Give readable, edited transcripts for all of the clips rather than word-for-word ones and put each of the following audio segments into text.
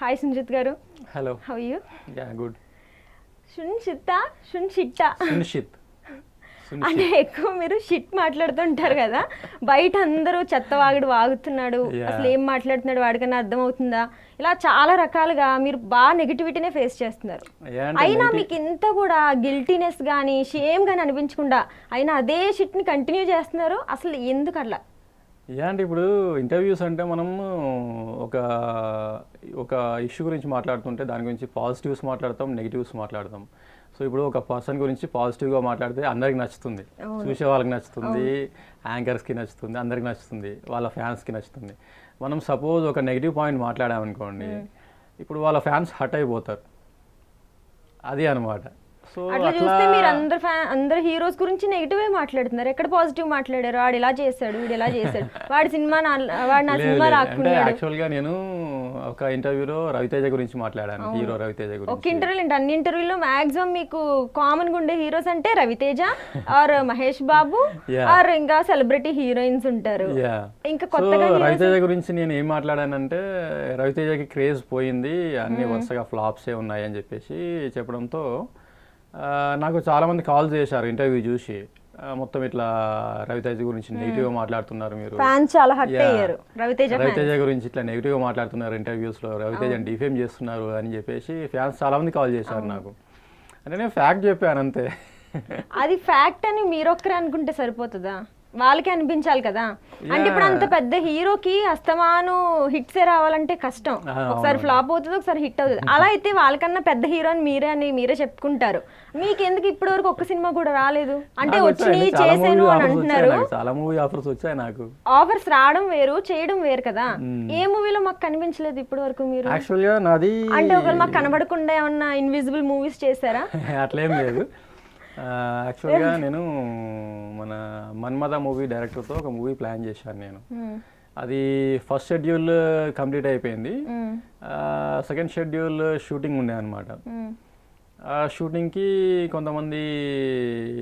Hi Sunjit గారు. Hello. How you? Yeah good. సున్షిట్టా సున్షిత్ అంటే ఎక్కువ మీరు షిట్ మాట్లాడుతుంటారు కదా, బయట అందరూ చెత్తవాగుడు వాగుతున్నాడు, అసలు ఏం మాట్లాడుతున్నాడు వాడికన్నా అర్థమవుతుందా, ఇలా చాలా రకాలుగా మీరు బాగా నెగిటివిటీనే ఫేస్ చేస్తున్నారు. అయినా మీకు ఇంత కూడా గిల్టీనెస్ కానీ షేమ్ కానీ అనిపించకుండా అయినా అదే షిట్ని కంటిన్యూ చేస్తున్నారు, అసలు ఎందుకు అట్లా? అంటే ఇప్పుడు ఇంటర్వ్యూస్ అంటే మనం ఒక ఒక ఇష్యూ గురించి మాట్లాడుతుంటే దాని గురించి పాజిటివ్స్ మాట్లాడతాం, నెగిటివ్స్ మాట్లాడతాం. సో ఇప్పుడు ఒక పర్సన్ గురించి పాజిటివ్గా మాట్లాడితే అందరికి నచ్చుతుంది, చూసే వాళ్ళకి నచ్చుతుంది, యాంకర్స్కి నచ్చుతుంది, అందరికి నచ్చుతుంది, వాళ్ళ ఫ్యాన్స్కి నచ్చుతుంది. మనం సపోజ్ ఒక నెగిటివ్ పాయింట్ మాట్లాడామనుకోండి, ఇప్పుడు వాళ్ళ ఫ్యాన్స్ హర్ట్ అయిపోతారు, అది అనమాట. సో అట్లా చూస్తే మీరు అందరు హీరోస్ గురించి నెగిటివ్ మాట్లాడుతున్నారు, ఎక్కడ పాజిటివ్ మాట్లాడారు? వాడు ఇలా చేశాడు, వీడు ఇలా చేశాడు, వాడి సినిమా వాడు నా సినిమా రాకున్నాడు. యాక్చువల్గా నేను ఒక ఇంటర్వ్యూలో రవితేజ గురించి మాట్లాడాను, హీరో రవితేజ గురించి. ఒక ఇంటర్వ్యూలో అంటే అన్ని ఇంటర్వ్యూలో మాక్సిమం మీకు కామన్ గా ఉండే హీరోస్ అంటే రవితేజ ఆర్ మహేష్ బాబు ఆర్ ఇంకా సెలబ్రిటీ హీరోయిన్స్ ఉంటారు. ఇంకా కొత్తగా రవితేజ గురించి నేను ఏం మాట్లాడానంటే, రవితేజకి క్రేజ్ పోయింది, అన్ని వరుసగా ఫ్లాప్సే ఉన్నాయి అని చెప్పేసి చెప్పడంతో నాకు చాలామంది కాల్ చేశారు ఇంటర్వ్యూ చూసి, మొత్తం ఇట్లా రవితేజ గురించి నెగిటివ్గా మాట్లాడుతున్నారు మీరు, రవితేజ గురించి ఇట్లా నెగిటివ్గా మాట్లాడుతున్నారు ఇంటర్వ్యూస్లో, రవితేజని డిఫేమ్ చేస్తున్నారు అని చెప్పేసి ఫ్యాన్స్ చాలామంది కాల్ చేశారు నాకు. అంటే నేను ఫ్యాక్ట్ చెప్పాను అంతే. అది ఫ్యాక్ట్ అని మీరొక్కరే అనుకుంటే సరిపోతుందా? వాళ్ళకి అనిపించాలి కదా. అంటే ఇప్పుడు అంత పెద్ద హీరోకి అస్తమాను హిట్సే రావాలంటే కష్టం, ఒకసారి ఫ్లాప్ అవుతుంది, ఒకసారి హిట్ అవుతుంది. అలా అయితే వాళ్ళకన్నా పెద్ద హీరో అని మీరే చెప్పుకుంటారు. మీకు ఎందుకు ఇప్పటి వరకు ఒక్క సినిమా కూడా రాలేదు? అంటే వచ్చినాయి చేసాను అని అంటున్నారు. చాలా మూవీ ఆఫర్స్ వచ్చాయి నాకు. ఆఫర్స్ రావడం వేరు, చేయడం వేరు కదా. ఏ మూవీలో మాకు కనిపించలేదు ఇప్పటి వరకు మీరు? యాక్చువల్గా నాది అంటే ఒకరు మాకు కనబడకుండా ఏమన్నా ఇన్విజిబుల్ మూవీస్ చేశారా? అట్లేం లేదు. యాక్చువల్గా నేను మన మన్మథ మూవీ డైరెక్టర్తో ఒక మూవీ ప్లాన్ చేశాను నేను. అది ఫస్ట్ షెడ్యూల్ కంప్లీట్ అయిపోయింది, సెకండ్ షెడ్యూల్ షూటింగ్ ఉండే అనమాట. ఆ షూటింగ్కి కొంతమంది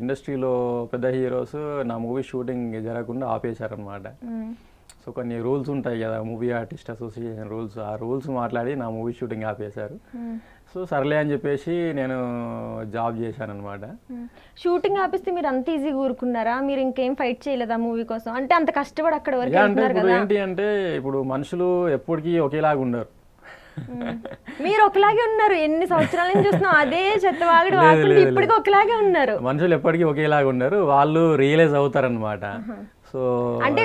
ఇండస్ట్రీలో పెద్ద హీరోస్ నా మూవీ షూటింగ్ జరగకుండా ఆపేశారనమాట. సో కొన్ని రూల్స్ ఉంటాయి కదా, మూవీ ఆర్టిస్ట్ అసోసియేషన్ రూల్స్, ఆ రూల్స్ మాట్లాడి నా మూవీ షూటింగ్ ఆపేశారు. సో సర్లే అని చెప్పేసి నేను జాబ్ చేశాను అనమాట. షూటింగ్ ఆపిస్తే మీరు అంత ఈజీగా ఊరుకున్నారా? మీరు ఇంకేం ఫైట్ చేయలేదా మూవీ కోసం? అంటే అంత కష్టపడి అక్కడ వరకు అంటే ఇప్పుడు ఏంటి అంటే, ఇప్పుడు మనుషులు ఎప్పటికీ ఒకేలాగా ఉండరు. మీరు ఒకలాగే ఉన్నారు, ఎన్ని సంవత్సరాల నుంచి చూస్తున్నాం అదే చెత్తవాగుడు వాడుకుంటూ ఇప్పటికీ ఒకలాగే ఉన్నారు. మనుషులు ఎప్పటికీ ఒకేలాగా ఉండరు, వాళ్ళు రియలైజ్ అవుతారనమాట. సో అంటే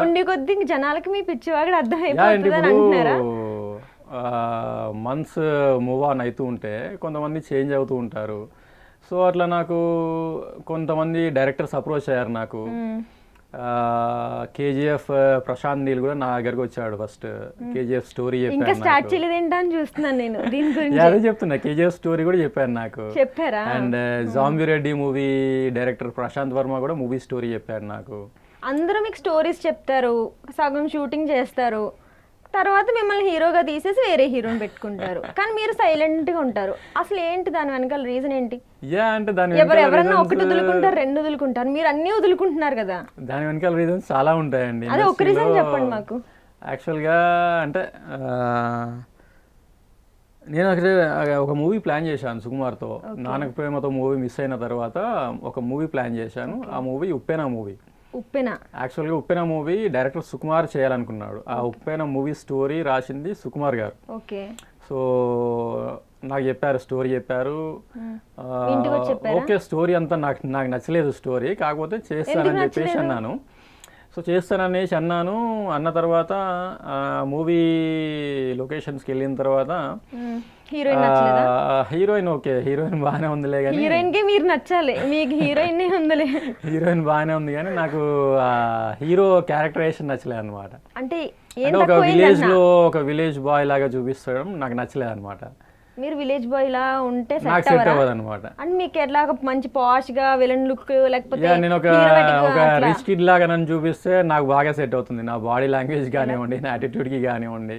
ఉండి కొద్ది జనాలకి మీ పిచ్చివాగుడు అర్థమైపోతుంది అని అంటున్నారా? మంత్స్ మూవ్ ఆన్ అవుతూ ఉంటే కొంతమంది చేంజ్ అవుతూ ఉంటారు. సో అట్లా నాకు కొంతమంది డైరెక్టర్స్ అప్రోచ్ అయ్యారు నాకు. కేజీఎఫ్ ప్రశాంత్ నీల్ కూడా నా దగ్గరకు వచ్చాడు. ఫస్ట్ కేజీఎఫ్ స్టోరీ అదే చెప్తున్నా, కేజీఎఫ్ స్టోరీ కూడా చెప్పాను నాకు. And zombie Reddy movie director Prashanth Varma కూడా మూవీ స్టోరీ చెప్పారు నాకు. అందరూ మీకు స్టోరీస్ చెప్తారు, సగం షూటింగ్ చేస్తారు, తర్వాత మిమ్మల్ని హీరోగా తీసేసి వేరే హీరోని పెట్టుకుంటారు, కానీ మీరు సైలెంట్ గా ఉంటారు. అసలు ఏంటి దాని వెనకాల రీజన్ ఏంటి? ఎవరన్నా ఒకటి వదులుకుంటారు, రెండు వదులుకుంటారు, మీరు అన్ని వదులుకుంటున్నారు కదా. దాని వెనకాల రీజన్స్ చాలా ఉంటాయండి. అదే ఒక రీజన్ చెప్పండి మాకు. యాక్చువల్గా అంటే నేను ఒక మూవీ ప్లాన్ చేశాను సుకుమార్తో. నాన్నకు ప్రేమతో మూవీ మిస్ అయిన తర్వాత ఒక మూవీ ప్లాన్ చేశాను. ఆ మూవీ ఉప్పెన మూవీ. యాక్చువల్గా ఉప్పెన మూవీ డైరెక్టర్ సుకుమార్ చేయాలనుకున్నాడు. ఆ ఉప్పెన మూవీ స్టోరీ రాసింది సుకుమార్ గారు. సో నాకు చెప్పారు, స్టోరీ చెప్పారు. ఓకే, స్టోరీ అంతా నాకు నచ్చలేదు స్టోరీ, కాకపోతే చేస్తానని చెప్పేసి అన్నాను. సో చేస్తాననేసి అన్న తర్వాత మూవీ లొకేషన్స్కి వెళ్ళిన తర్వాత హీరోయిన్ ఓకే, హీరోయిన్ బాగానే ఉందిలే కానీ మీరు నచ్చాలి, మీకు హీరోయిన్ ఉందిలే. హీరోయిన్ బాగానే ఉంది కానీ నాకు హీరో క్యారెక్టరైజేషన్ నచ్చలేదు అనమాట. అంటే ఒక విలేజ్ బాయ్ లాగా చూపిస్తడం నాకు నచ్చలేదు అనమాట. మీరు విలేజ్ బాయ్ లా ఉంటే సెట్ అవ్వదు అనమాట. అంటే మీకు ఎట్లా మంచి పాష్ గా విలన్ లుక్, లేకపోతే నేను ఒక రిచ్ కిడ్ లాగా నన్ను చూపిస్తే నాకు బాగా సెట్ అవుతుంది. నా బాడీ లాంగ్వేజ్ కానివ్వండి, నా యాటిట్యూడ్ కి కానివ్వండి,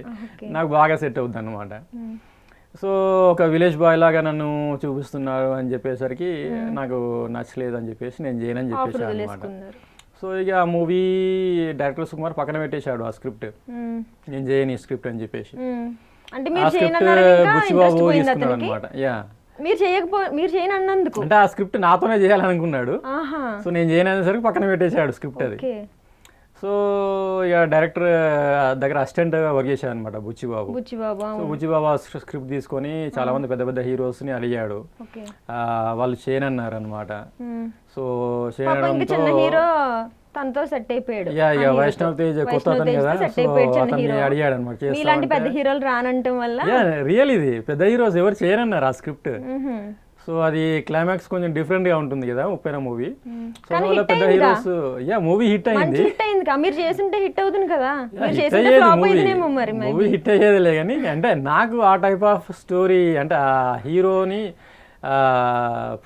నాకు బాగా సెట్ అవుతుంది అనమాట. సో ఒక విలేజ్ బాయ్ లాగా నన్ను చూపిస్తున్నారు అని చెప్పేసరికి నాకు నచ్చలేదు అని చెప్పేసి నేను చేయనని చెప్పేసాను అనమాట. సో ఇక ఆ మూవీ డైరెక్టర్ సుకుమార్ పక్కన పెట్టేశాడు ఆ స్క్రిప్ట్, నేను చేయను ఈ స్క్రిప్ట్ అని చెప్పేసి. అంటే ఆ మీరు స్క్రిప్ట్ చేయనన్నారు ఇంకా బుచ్చిబాబు ఇంట్రెస్ట్ పోయింది తీసుకున్నాడు అతనికి. అనమాట. యా, మీరు చేయను అన్నందుకు. అంటే ఆ స్క్రిప్ట్ నాతోనే చేయాలనుకున్నాడు. ఆహా, సో నేను చేయననేసరికి పక్కన పెట్టేశాడు స్క్రిప్ట్ అది. ఓకే. సో ఇక డైరెక్టర్ దగ్గర అసిస్టెంట్గా వర్క్ చేశాను అనమాట బుచ్చిబాబు. బుచ్చిబాబు. సో బుచ్చిబాబు ఆ స్క్రిప్ట్ తీసుకొని చాలా మంది పెద్ద పెద్ద హీరోస్ని అడిగాడు. ఓకే. వాళ్ళు చేయనన్నారు అనమాట. సో పాపం ఇంకా చేయడంతో చిన్న హీరో తనతో సెట్ అయిపోయాడు. యా ఇక వైష్ణవ్ తేజ్ కొత్త అతను కదా, సెట్ సో అయిపోయాడు చిన్న అతన్ని హీరో. అడిగాడు అనమాట. మీలాంటి పెద్ద హీరోలు రానంటం వల్ల. యా రియల్ ఇది పెద్ద హీరోస్ ఎవరు చేయనన్నారు ఆ స్క్రిప్ట్. మ్హూ. సో అది క్లైమాక్స్ కొంచెం డిఫరెంట్ గా ఉంటుంది కదా ఉప్పెన మూవీ. సో కానీ అందువల్ల hit పెద్ద అయిందిగా. హీరోస్ యా మూవీ హిట్ మంచి అయింది. హిట్ అయింది కదా, మీరు చేస్తుంటే హిట్ అవుతుంది కదా, మీరు హిట్ చేస్తుంటే అయ్యేది ఫ్లాప్ మూవీ, అయిందేమో మరి. మూవీ హిట్ అయ్యేదిలే కానీ అంటే నాకు ఆ టైప్ ఆఫ్ స్టోరీ అంటే ఆ హీరోని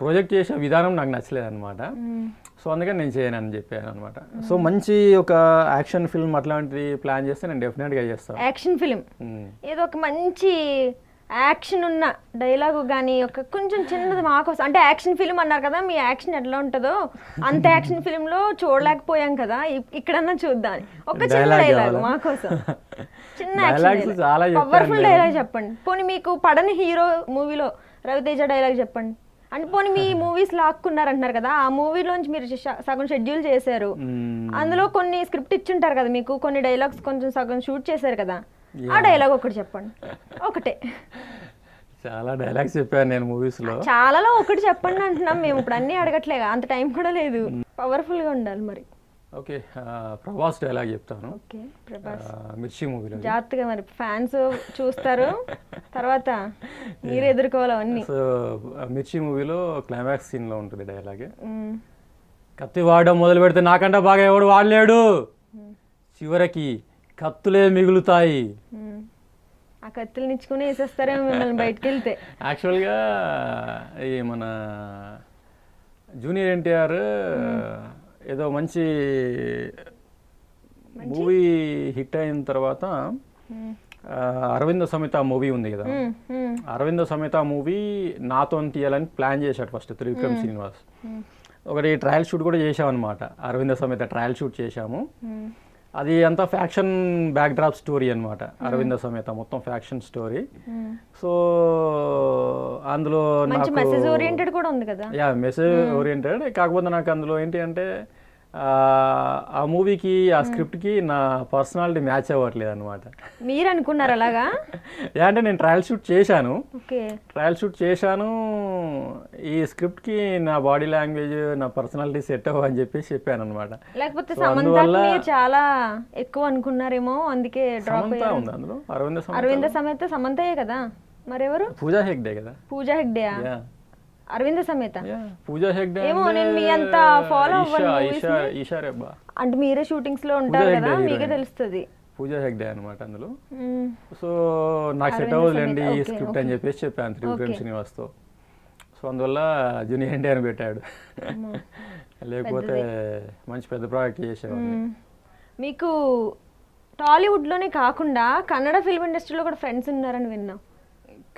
ప్రొజెక్ట్ చేసే విధానం నాకు నచ్చలేదు అనమాట. సో అందుకని నేను చేయనని చెప్పాను అనమాట. సో మంచి ఒక యాక్షన్ ఫిల్మ్ అట్లాంటిది ప్లాన్ చేస్తే నేను డెఫినెట్గా చేస్తాను. యాక్షన్ ఫిలిం ఏదో ఒక మంచి యాక్షన్ ఉన్న డైలాగు కానీ ఒక కొంచెం చిన్నది మాకోసం, అంటే యాక్షన్ ఫిలిం అన్నారు కదా, మీ యాక్షన్ ఎట్లా ఉంటుందో అంత యాక్షన్ ఫిలింలో చూడలేకపోయాం కదా, ఇక్కడన్నా చూద్దాం. ఒక చిన్న డైలాగ్ మాకోసం, చిన్న యాక్షన్ చాలా పవర్ఫుల్ డైలాగ్ చెప్పండి. పోనీ మీకు పడని హీరో మూవీలో రవితేజ డైలాగ్ చెప్పండి. అంటే పోనీ మీ మూవీస్ లాక్కున్నారు అంటున్నారు కదా, ఆ మూవీలోంచి మీరు సగం షెడ్యూల్ చేశారు, అందులో కొన్ని స్క్రిప్ట్ ఇచ్చుంటారు కదా మీకు, కొన్ని డైలాగ్స్ కొంచెం సగం షూట్ చేశారు కదా, ఆ డైలాగ్ ఒకటి చెప్పండి. ఒకటే. చాలా డైలాగ్స్ చెప్పాను నేను మూవీస్ లో. చాలాలో ఒకటి చెప్పండి అంటున్నాం మేము, ఇప్పుడు అన్నీ అడగట్లేగా, అంత టైం కూడా లేదు. పవర్ఫుల్ గా ఉండాలి మరి. ఓకే, ప్రభాస్ డైలాగ్ చెప్తాను. ఓకే, ప్రభాస్ మిర్చి మూవీలో. జాగ్రత్తగా మరి, ఫ్యాన్స్ చూస్తారు తర్వాత మీరు ఎదుర్కోవాలి అవన్నీ. సో మిర్చి మూవీలో క్లైమాక్స్ సీన్ లో ఉంటుంది డైలాగ్, కత్తి వాడడం మొదలు పెడితే నాకంటే బాగా ఎవడు వాడలేడు, చివరికి కత్తులే మిగులుతాయి. ఆ కత్తులు నిచ్చుకుని వేసేస్తారేమో మిమ్మల్ని బయటకు వెళ్తే. యాక్చువల్గా ఈ మన జూనియర్ ఎన్టీఆర్ ఏదో మంచి మూవీ హిట్ అయిన తర్వాత అరవింద సమేత మూవీ ఉంది కదా, అరవింద సమేత మూవీ నాతో తీయాలని ప్లాన్ చేశాడు ఫస్ట్ త్రివిక్రమ్ శ్రీనివాస్. ఒకటి ట్రయల్ షూట్ కూడా చేసాం అనమాట, అరవింద సమేత ట్రయల్ షూట్ చేశాము. అది అంతా ఫ్యాక్షన్ బ్యాక్ డ్రాప్ స్టోరీ అనమాట, అరవింద సమేత మొత్తం ఫ్యాక్షన్ స్టోరీ. సో అందులో నాకు మెసేజ్ ఓరియంటెడ్ కూడా ఉంది కదా. యా మెసేజ్ ఓరియంటెడ్, కాకపోతే నాకు అందులో ఏంటి అంటే ఆ మూవీకి ఆ స్క్రిప్ట్కి నా పర్సనాలిటీ మ్యాచ్ అవ్వట్లేదు అనమాట. మీరు అనుకున్నారు అలాగా? అంటే నేను ట్రయల్ షూట్ చేశాను, ఓకే, ట్రయల్ షూట్ చేశాను, ఈ స్క్రిప్ట్కి నా బాడీ లాంగ్వేజ్ నా పర్సనాలిటీ సెట్ అవ్వ అని చెప్పేసి చెప్పాను అనమాట. లేకపోతే సమంత చాలా ఎక్కువ అనుకున్నారేమో అందుకే డ్రాప్ అయ్యారు. ఉంది అందులో అరవింద సమేత సమంతయే కదా, మరెవరు? పూజా హెగ్డే కదా. పూజా హెగ్డే అరవింద సమేత. పూజా హెగ్డే ఏమో నేను మీ అంత ఫాలో అవ్వను. ఈషా రెబ్బా అంటే మీరే షూటింగ్స్ లో ఉంటారు కదా, మీకే తెలుస్తుంది. పూజా హెగ్డే అనమాట అందులో. సో నాకు సెట్ అవ్వదులేండి ఈ స్క్రిప్ట్ అని చెప్పేసి చెప్పాను త్రివిక్రమ్ శ్రీనివాస్తో. సో అందువల్ల జూనియర్ ఎన్టీఆర్ పెట్టాడు, లేకపోతే మంచి పెద్ద ప్రాజెక్ట్ చేసేవాడిని. మీకు టాలీవుడ్లోనే కాకుండా కన్నడ ఫిల్మ్ ఇండస్ట్రీలో కూడా ఫ్రెండ్స్ ఉన్నారని విన్నాం.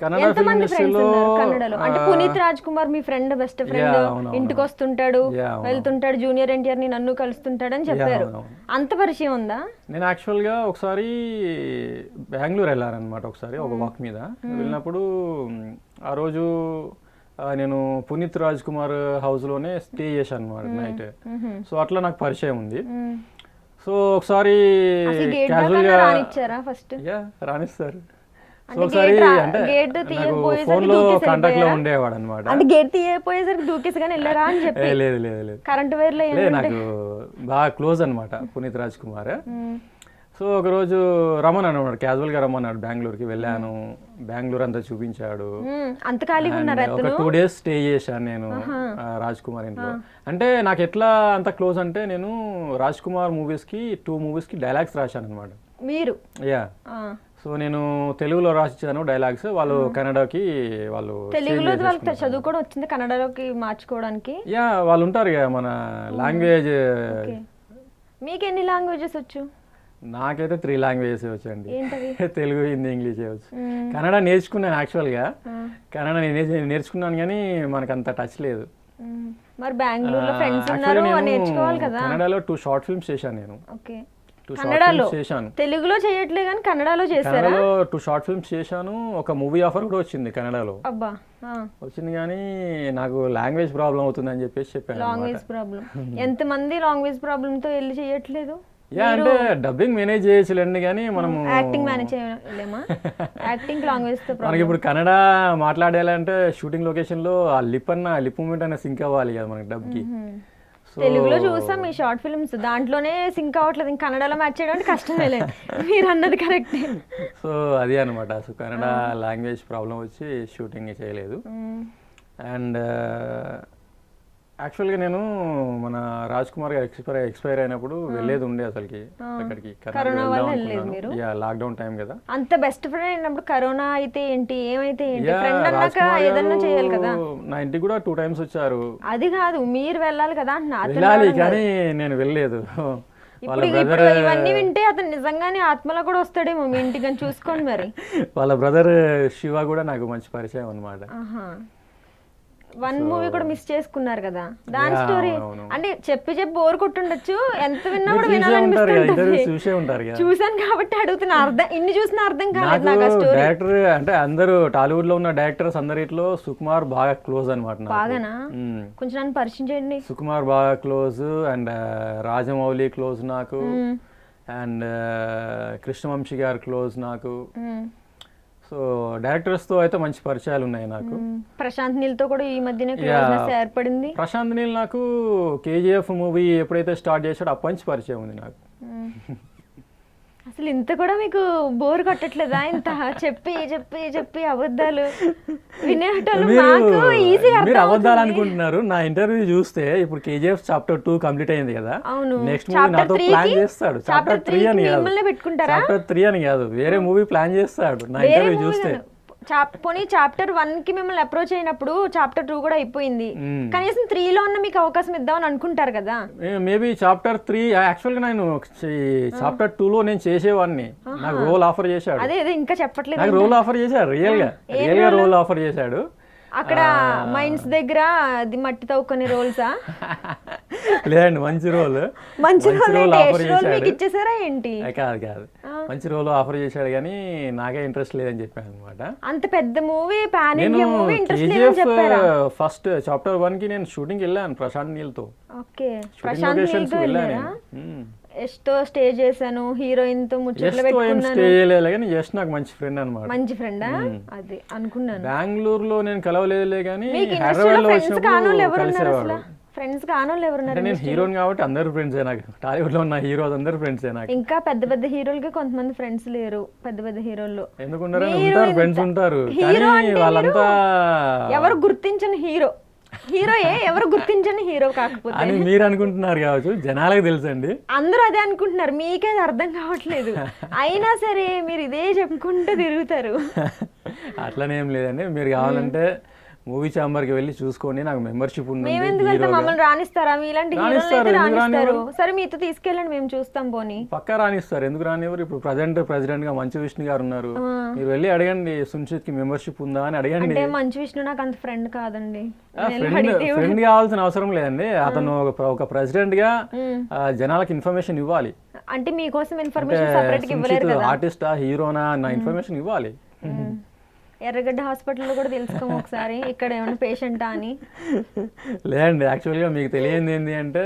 కన్నడ ఫిల్మ్ ఇండస్ట్రీలో కన్నడలో అంటే పునీత్ రాజ్ కుమార్ మీ ఫ్రెండ్, బెస్ట్ ఫ్రెండ్, ఇంటికి వస్తుంటాడు వెళ్తుంటాడు, జూనియర్ ఎన్టీఆర్ ని నన్ను కలుస్తుంటాడు అని చెప్పారు. అంత పరిచయం ఉందా? నేను యాక్చువల్గా ఒకసారి బెంగళూరు వెళ్ళానమాట, ఒకసారి ఒక వాక్ మీద వెళ్ళినప్పుడు ఆ రోజు నేను పునీత్ రాజ్ కుమార్ హౌస్లోనే స్టే చేశాను అనమాట నైట్. సో అట్లా నాకు పరిచయం ఉంది. సో ఒకసారి క్యాజువల్గా రానిస్తారు. సో ఒకసారి అంటే ఫోన్ లో కాంటాక్ట్ లో ఉండేవాడు అనమాట. అంటే గేట్ తీయపోయేసరికి దూకేసిగానే వెళ్ళారా అని చెప్పి? లేదు లేదు లేదు, కరెంట్ వైర్ లో నాకు బాగా క్లోజ్ అనమాట పునీత్ రాజ్ కుమార్. సో ఒకరోజు రమ్మన్నాడు, క్యాజువల్ గా రమ్మన్నాడు బెంగళూరుకి. వెళ్ళాను, బెంగళూరు అంతా చూపించాడు. అంత ఖాళీగా ఉన్నారు. ఒక 2 days స్టే చేశాను నేను రాజ్ కుమార్ ఇంట్లో. అంటే నాకు ఎట్లా అంత క్లోజ్ అంటే నేను రాజ్ కుమార్ మూవీస్ కి 2 movies కి డైలాగ్స్ రాశాను అనమాట. మీరు? యా. సో నేను తెలుగులో రాసిచ్చాను డైలాగ్స్, వాళ్ళు కన్నడకి వాళ్ళు తెలుగులో వాళ్ళకి చదువు కూడా వచ్చింది కన్నడలోకి మార్చుకోవడానికి. యా వాళ్ళు ఉంటారు కదా మన లాంగ్వేజ్. మీకు ఎన్ని లాంగ్వేజెస్ వచ్చు? నాకైతే 3 languages వచ్చండి. తెలుగు, హిందీ, ఇంగ్లీష్ వచ్చు. కన్నడ నేర్చుకున్నాను యాక్చువల్గా, కన్నడ నేర్చుకున్నాను కానీ మనకు అంత టచ్ లేదు. మరి బెంగళూరులో ఫ్రెండ్స్ ఉన్నారు, నేర్చుకోవాలి కదా. కన్నడలో 2 short films చేశాను నేను. ఓకే, 2 షార్ట్ కన్నడలో ఫిల్మ్స్ చేశాను. తెలుగులో చేయట్లే కానీ కన్నడలో చేశారా? కన్నడలో 2 షార్ట్ ఫిల్మ్స్ చేశాను. ఒక మూవీ ఆఫర్ కూడా వచ్చింది కన్నడలో. అబ్బా, వచ్చింది కానీ నాకు లాంగ్వేజ్ ప్రాబ్లం అవుతుందని చెప్పేసి చెప్పాను. Language problem. ఎంతమంది లాంగ్వేజ్ ప్రాబ్లంతో వెళ్ళి చేయట్లేదు? అంటే డబ్బింగ్ మేనేజ్ చేయొచ్చులేండి కానీ మనము యాక్టింగ్ మేనేజ్ చేయలేమా? యాక్టింగ్ లాంగ్వేజ్ తో మనకి ఇప్పుడు కన్నడ మాట్లాడాలంటే షూటింగ్ లొకేషన్ లో ఆ లిప్ మూమెంట్ అన్న సింక్ అవ్వాలి కదా మనకి డబ్కి. తెలుగులో చూసాం మీ షార్ట్ ఫిల్మ్స్, దాంట్లోనే సింక్ అవ్వట్లేదు, ఇంకా కన్నడలో మ్యాచ్ చేయడానికి కష్టమేలే. మీరు అన్నది కరెక్టే. సో అది అనమాట. సో కన్నడ లాంగ్వేజ్ ప్రాబ్లం వచ్చి షూటింగ్ చేయలేదు. అండ్ యాక్చువల్గా నేను మన రాజ్ కుమార్ గారు ఎక్స్పైర్ అయినప్పుడు వెళ్ళేది ఉండే అసలుకి అక్కడికి. కరోనా వల్ల వెళ్ళలేదు మీరు? లాక్డౌన్ టైం కదా. అంత బెస్ట్ ఫ్రెండ్ అయినప్పుడు కరోనా అయితే ఏంటి, ఏమైతే ఏంటి, ఫ్రెండ్ అన్నాక ఏదన్నా చేయాలి కదా. నా ఇంటికి కూడా 2 times వచ్చారు. అది కాదు, మీరు వెళ్ళాలి కదా అంటున్నా. వెళ్ళాలి కానీ నేను వెళ్ళలేదు. ఇప్పుడు ఇవన్నీ వింటే అతను నిజంగానే ఆత్మలో కూడా వస్తాడేమో మీ ఇంటికి అని చూసుకోండి మరి. వాళ్ళ బ్రదర్ శివ కూడా నాకు మంచి పరిచయం అన్నమాట. వన్ మూవీ కూడా మిస్ చేసుకున్నారు కదా, దాని స్టోరీ అంటే చెప్పి బోర్ కొట్టుండొచ్చు, ఎంత విన్నా కూడా వినాలనిపిస్తుంది. చూసాను కాబట్టి అడుగుతున్నా, అర్థం ఇన్ని చూసినా అర్థం కాలేదు నాకు ఆ స్టోరీ. డైరెక్టర్ అంటే అందరూ టాలీవుడ్ లో ఉన్న డైరెక్టర్స్ అందరిలో సుకుమార్ బాగా క్లోజ్ అనమాట. బాగానా? కొంచెం నన్ను పరిచయం చేయండి. సుకుమార్ బాగా క్లోజ్, అండ్ రాజమౌళి క్లోజ్ నాకు, అండ్ కృష్ణవంశీ గారు క్లోజ్ నాకు. సో డైరెక్టర్స్ తో అయితే మంచి పరిచయాలు ఉన్నాయి నాకు. ప్రశాంత్ నీల్ తో కూడా ఈ మధ్యనే క్లోజ్నెస్ ఏర్పడింది. ప్రశాంత్ నీల్ నాకు కేజీఎఫ్ మూవీ ఎప్పుడైతే స్టార్ట్ చేశాడో అప్పటి నుంచి పరిచయం ఉంది నాకు. అసలు ఇంత కూడా మీకు బోర్ కొట్టట్లేదా? ఇంత చెప్పి చెప్పి చెప్పి అబద్ధాలు వినేటోళ్ళు మాకు ఈజీగా మీరు అబద్ధాలు అనుకుంటున్నారు. నా ఇంటర్వ్యూ చూస్తే ఇప్పుడు కేజీఎఫ్ చాప్టర్ 2 కంప్లీట్ అయింది కదా, నెక్స్ట్ మూవీ నాతో ప్లాన్ చేస్తాడు. చాప్టర్ 3 అని కాదు, చాప్టర్ 3 అని కాదు, వేరే మూవీ ప్లాన్ చేస్తాడు నా ఇంటర్వ్యూ చూస్తే. పోనీ చాప్టర్ 1 కి మిమ్మల్ని అప్రోచ్ అయినప్పుడు చాప్టర్ 2 కూడా అయిపోయింది, కనీసం 3 లో ఉన్న మీకు అవకాశం ఇద్దామని అనుకుంటారు కదా. మేబీ చాప్టర్ 3 యాక్చువల్ గా నేను చాప్టర్ 2 లో నేను చేసేవాడిని, నాకు రోల్ ఆఫర్ చేశాడు. అదే ఇంకా చెప్పట్లేదు, నాకు రోల్ ఆఫర్ చేశాడు, రియల్ గా రోల్ ఆఫర్ చేశాడు. అక్కడ మైన్స్ దగ్గర అది మట్టి తవ్వుకునే రోల్సా? లేదండి, మంచి రోల్ ఆఫర్ ఇచ్చేసారా ఏంటి? కాదు, మంచి రోల్ ఆఫర్ చేశాడు కానీ నాకే ఇంట్రెస్ట్ లేదని చెప్పాను అనమాట. అంత పెద్ద movie, pan India movie, interest లేదని చెప్పారా? ఫస్ట్ చాప్టర్ 1 కి నేను షూటింగ్ వెళ్ళాను ప్రశాంత్ నీల్ తో. ఓకే, ప్రశాంత్ నీల్ తో వెళ్ళారా? ఎస్తో స్టే చేశాను, హీరోయిన్ తో ముచ్చట్లు పెట్టుకున్నాను. జస్ట్ నాకు మంచి ఫ్రెండ్ అన్నమాట. మంచి ఫ్రెండా? అది అనుకున్నాను. బెంగళూరులో నేను కలవలేదులే కానీ హైదరాబాద్ లో వచ్చినప్పుడు ఫ్రెండ్స్ కానోళ్ళు ఎవరున్నారు? నేను హీరోని కాబట్టి అందరు ఫ్రెండ్సే నాకు. టాలీవుడ్ లో ఉన్న హీరోస్ అందరు ఫ్రెండ్సే నాకు. ఇంకా పెద్ద పెద్ద హీరోలకి కొంతమంది ఫ్రెండ్స్ లేరు. పెద్ద పెద్ద హీరోల్లో ఎందుకుంటారు? ఉంటారు, ఫ్రెండ్స్ ఉంటారు, కానీ వాళ్ళంతా ఎవరు గుర్తించని హీరో. ఎవరు గుర్తించని హీరో కాకపోతే అని మీరు అనుకుంటున్నారు కావచ్చు, జనాలకు తెలుసండి. అందరూ అదే అనుకుంటున్నారు, మీకే అర్థం కావట్లేదు. అయినా సరే మీరు ఇదే చెప్పుకుంటూ తిరుగుతారు. అట్లనేం లేదండి, మీరు కావాలంటే మూవీ ఛాంబర్ కి వెళ్ళి చూసుకోండి, నాకు మెంబర్షిప్ ఉంది. మమ్మల్ని రాణిస్తారు మీలాంటి హీరోలు? సరే మీతో తీసుకెళ్ళండి, మేము చూస్తాం. పోనీ పక్కా రాణిస్తారు, ఎందుకు రానివ్వరు? ఇప్పుడు ప్రెసిడెంట్ గా మంచు విష్ణు గారు ఉన్నారు, మీరు వెళ్ళి అడగండి సున్షిత్ కి మెంబర్షిప్ ఉందా అని అడగండి. అంటే మంచు విష్ణు నాకు అంత ఫ్రెండ్ కాదండి. ఫ్రెండ్ కావాల్సిన అవసరం లేదండి, అతను ఒక ప్రెసిడెంట్ గా జనాలకు ఇన్ఫర్మేషన్ ఇవ్వాలి. అంటే మీకోసం ఇన్ఫర్మేషన్ సెపరేట్ గా ఇవ్వలేరు కదా? ఆర్టిస్టా హీరోనా నా ఇన్ఫర్మేషన్ ఇవ్వాలి. ఎర్రగడ్డ హాస్పిటల్లో కూడా తెలుసుకోము ఒకసారి ఇక్కడ ఏమైనా పేషెంటా అని. లేదండి, యాక్చువల్గా మీకు తెలియంది ఏంటి అంటే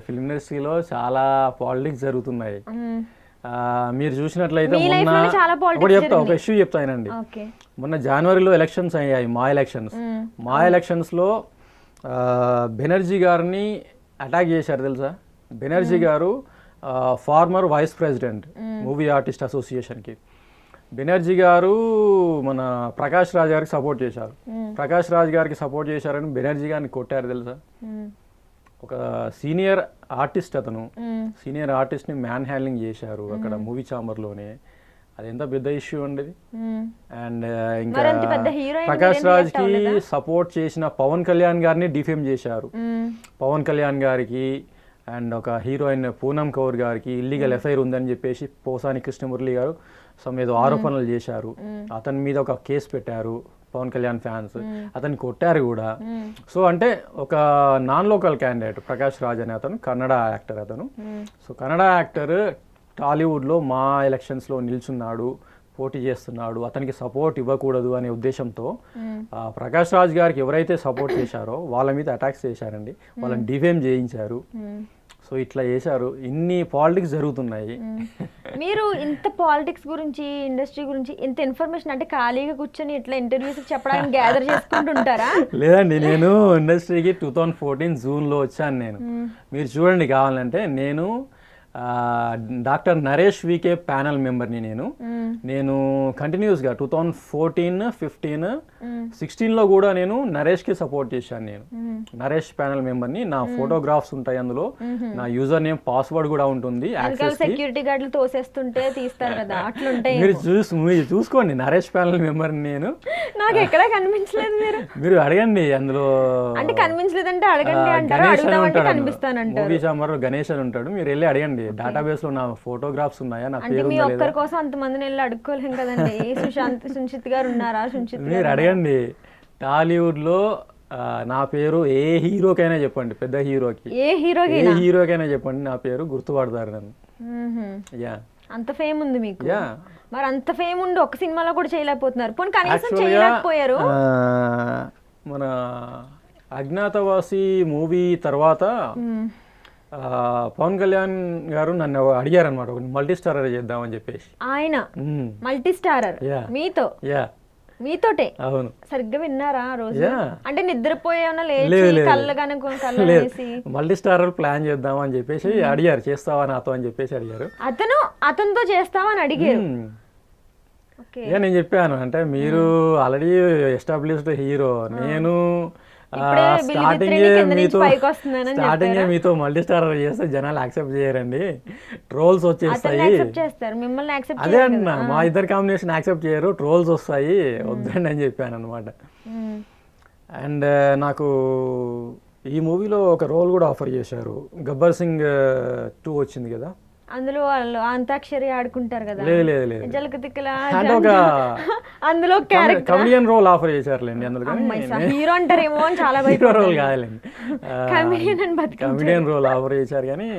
ఫిల్మ్ ఇండస్ట్రీలో చాలా పాలిటిక్స్ జరుగుతున్నాయి. మీరు చూసినట్లయితే ఒక ఇష్యూ చెప్తానండి. మొన్న జనవరిలో ఎలక్షన్స్ అయ్యాయి, మా ఎలక్షన్స్ లో బెనర్జీ గారిని అటాక్ చేశారు తెలుసా? బెనర్జీ గారు former vice president movie artist అసోసియేషన్కి. బెనర్జీ గారు మన ప్రకాష్ రాజ్ గారికి సపోర్ట్ చేశారు. ప్రకాష్ రాజ్ గారికి సపోర్ట్ చేశారని బెనర్జీ గారిని కొట్టారు తెలుసా? ఒక సీనియర్ ఆర్టిస్ట్, అతను సీనియర్ ఆర్టిస్ట్ ని మ్యాన్ హ్యాండ్లింగ్ చేశారు అక్కడ మూవీ ఛాంబర్ లోనే. అది ఎంత పెద్ద ఇష్యూ అండి. అండ్ ఇంకా ప్రకాష్ రాజ్ కి సపోర్ట్ చేసిన పవన్ కళ్యాణ్ గారిని డిఫేమ్ చేశారు. పవన్ కళ్యాణ్ గారికి అండ్ ఒక హీరోయిన్ పూనమ్ కౌర్ గారికి ఇల్లీగల్ ఎఫ్ఐఆర్ ఉందని చెప్పేసి పోసాని కృష్ణమురళి గారు ఏదో ఆరోపణలు చేశారు. అతని మీద ఒక కేసు పెట్టారు పవన్ కళ్యాణ్ ఫ్యాన్స్, అతన్ని కొట్టారు కూడా. సో అంటే ఒక non local candidate Prakash Raj అనే అతను, కన్నడ యాక్టర్ అతను. సో కన్నడ యాక్టర్ టాలీవుడ్లో మా ఎలక్షన్స్లో నిల్చున్నాడు, పోటీ చేస్తున్నాడు, అతనికి సపోర్ట్ ఇవ్వకూడదు అనే ఉద్దేశంతో ప్రకాష్ రాజ్ గారికి ఎవరైతే సపోర్ట్ చేశారో వాళ్ళ మీద అటాక్స్ చేశారండి, వాళ్ళని డిఫేమ్ చేయించారు. సో ఇట్లా చేశారు, ఇన్ని పాలిటిక్స్ జరుగుతున్నాయి. మీరు ఇంత పాలిటిక్స్ గురించి, ఇండస్ట్రీ గురించి ఇంత ఇన్ఫర్మేషన్ అంటే ఖాళీగా కూర్చొని ఇట్లా ఇంటర్వ్యూస్ చెప్పడానికి గ్యాదర్ చేసుకుంటుంటారా? లేదండి, నేను ఇండస్ట్రీకి 2014 జూన్లో వచ్చాను. నేను మీరు చూడండి కావాలంటే, నేను డాక్టర్ నరేష్ వికే ప్యానల్ మెంబర్ని. నేను కంటిన్యూస్గా 2014, 15, 16లో కూడా నేను నరేష్కి సపోర్ట్ చేశాను. నేను నరేష్ ప్యానల్ మెంబర్ని. నా ఫోటోగ్రాఫ్స్ ఉంటాయి అందులో, నా యూజర్ నేమ్, పాస్వర్డ్ కూడా ఉంటుంది. సెక్యూరిటీ గార్డులు తోసేస్తుంటే తీస్తారు కదా, అట్లుంటాయి. మీరు చూసుకోండి, నరేష్ ప్యానల్ మెంబర్ని నేను. నాకు ఎక్కడా కనిపించలేదు. మీరు అడగండి, అందులో అంటే కనిపించలేదంటే అడగండి అంటారు, అడుగుతామంటే కనిపిస్తానంటారు. మూవీ చాంబర్ గణేష్ అని ఉంటాడు, మీరు వెళ్ళి అడగండి. డేటాబేస్ లో నా ఫోటోగ్రాఫ్స్ ఉన్నాయా, నా పేరు మీ ఒక్కరి కోసం అంతమందిని వెళ్ళి అడుక్కోలేం కదండి. సుశిత్ గారు ఉన్నారా? మీరు అడగండి. టాలీవుడ్ లో నా పేరు ఏ హీరోకైనా చెప్పండి, పెద్ద హీరోకి, ఏ హీరోకైనా చెప్పండి, నా పేరు గుర్తుపడతారు నన్ను. యా, అంత ఫేమ్ ఉంది మీకు. మరి అంత ఫేమ్ ఉండి ఒక సినిమాలో కూడా చేయలేకపోతున్నారు, పోనీ కనీసం చేయలేకపోయారు. మన అజ్ఞాతవాసి మూవీ తర్వాత పవన్ కళ్యాణ్ గారు నన్ను అడిగారు అనమాట, మల్టీ స్టారర్ చేద్దామని చెప్పేసి. ఆయన మల్టీ స్టారర్ మీతోటే? అవును. సరిగ్గా విన్నారా ఆ రోజు? అంటే నిద్రపోయేమన్నా లేచి మల్టీ స్టారర్ ప్లాన్ చేద్దాం అని చెప్పేసి అడిగారు, చేస్తావా నాతో అని చెప్పేసి అడిగారు. అతనితో చేస్తావని అడిగారు. నేను చెప్పాను, అంటే మీరు ఆల్రెడీ ఎస్టాబ్లిష్డ్ హీరో, నేను స్టార్టింగ్ మీతో మల్టీ స్టారర్ చేస్తే జనాలు యాక్సెప్ట్ చేయరండి, ట్రోల్స్ వచ్చేస్తాయి. అదే అన్న, మా ఇద్దరు కాంబినేషన్ యాక్సెప్ట్ చేయరు, ట్రోల్స్ వస్తాయి, వద్దండి అని చెప్పాను అనమాట. అండ్ నాకు ఈ మూవీలో ఒక రోల్ కూడా ఆఫర్ చేశారు. గబ్బర్ సింగ్ 2 వచ్చింది కదా, అందులో వాళ్ళు అంతాక్షరి ఆడుకుంటారు కదా, అందులో కమెడియన్ రోల్ ఆఫర్ చేశారులేండి. అందులో హీరో అంటారేమో అని చాలా హీరో రోల్ కాదులేండి, కమెడియన్ రోల్ ఆఫర్ చేశారు. కానీ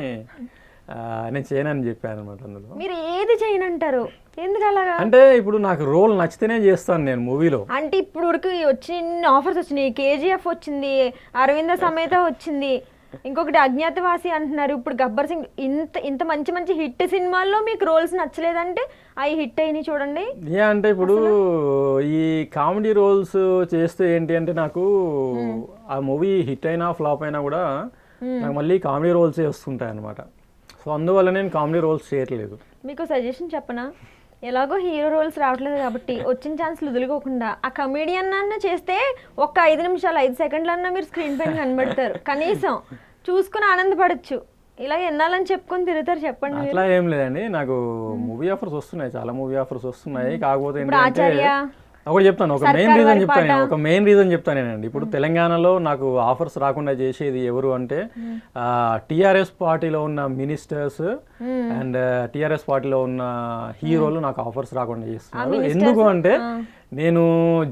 నేను చేయనని చెప్పాను అనమాట. అందులో మీరు ఏది చేయనంటారు, ఎందుకు అలాగా? అంటే ఇప్పుడు నాకు రోల్ నచ్చితేనే చేస్తాను నేను మూవీలో. అంటే ఇప్పుడు వచ్చిన ఆఫర్స్ వచ్చినాయి, KGF వచ్చింది, అరవింద సమేత వచ్చింది, ఇంకొకటి అజ్ఞాతవాసి అంటున్నారు, ఇప్పుడు గబ్బర్ సింగ్. ఇంత మంచి మంచి హిట్ సినిమాల్లో మీకు రోల్స్ నచ్చలేదంటే అవి హిట్ అయినాయి చూడండి. అంటే ఇప్పుడు ఈ కామెడీ రోల్స్ చేస్తే ఏంటి అంటే, నాకు ఆ మూవీ హిట్ అయినా ఫ్లాప్ అయినా కూడా నాకు మళ్ళీ కామెడీ రోల్సే వస్తుంటాయి అనమాట. సో అందువల్ల నేను కామెడీ రోల్స్ చేయట్లేదు. మీకు సజెషన్ చెప్పనా? ఎలాగో హీరో రోల్స్ రావట్లేదు కాబట్టి వచ్చిన ఛాన్స్లు వదులుకోకుండా ఆ కమెడియన్ అన్న చేస్తే ఒక 5 నిమిషాలు 5 సెకండ్లన్నా మీరు స్క్రీన్ పైన కనబడతారు, కనీసం చూసుకుని ఆనందపడచ్చు. ఇలా ఎన్నాలని చెప్పుకొని తిరుగుతారు చెప్పండి. అట్లా ఏం లేదండి, నాకు మూవీ ఆఫర్స్ వస్తున్నాయి, చాలా మూవీ ఆఫర్స్ వస్తున్నాయి. కాకపోతే ఒకటి చెప్తాను, ఒక మెయిన్ రీజన్ చెప్తానేనండి. ఇప్పుడు తెలంగాణలో నాకు ఆఫర్స్ రాకుండా చేసేది ఎవరు అంటే, టిఆర్ఎస్ పార్టీలో ఉన్న మినిస్టర్స్ అండ్ టిఆర్ఎస్ పార్టీలో ఉన్న హీరోలు నాకు ఆఫర్స్ రాకుండా చేస్తున్నారు. ఎందుకు అంటే, నేను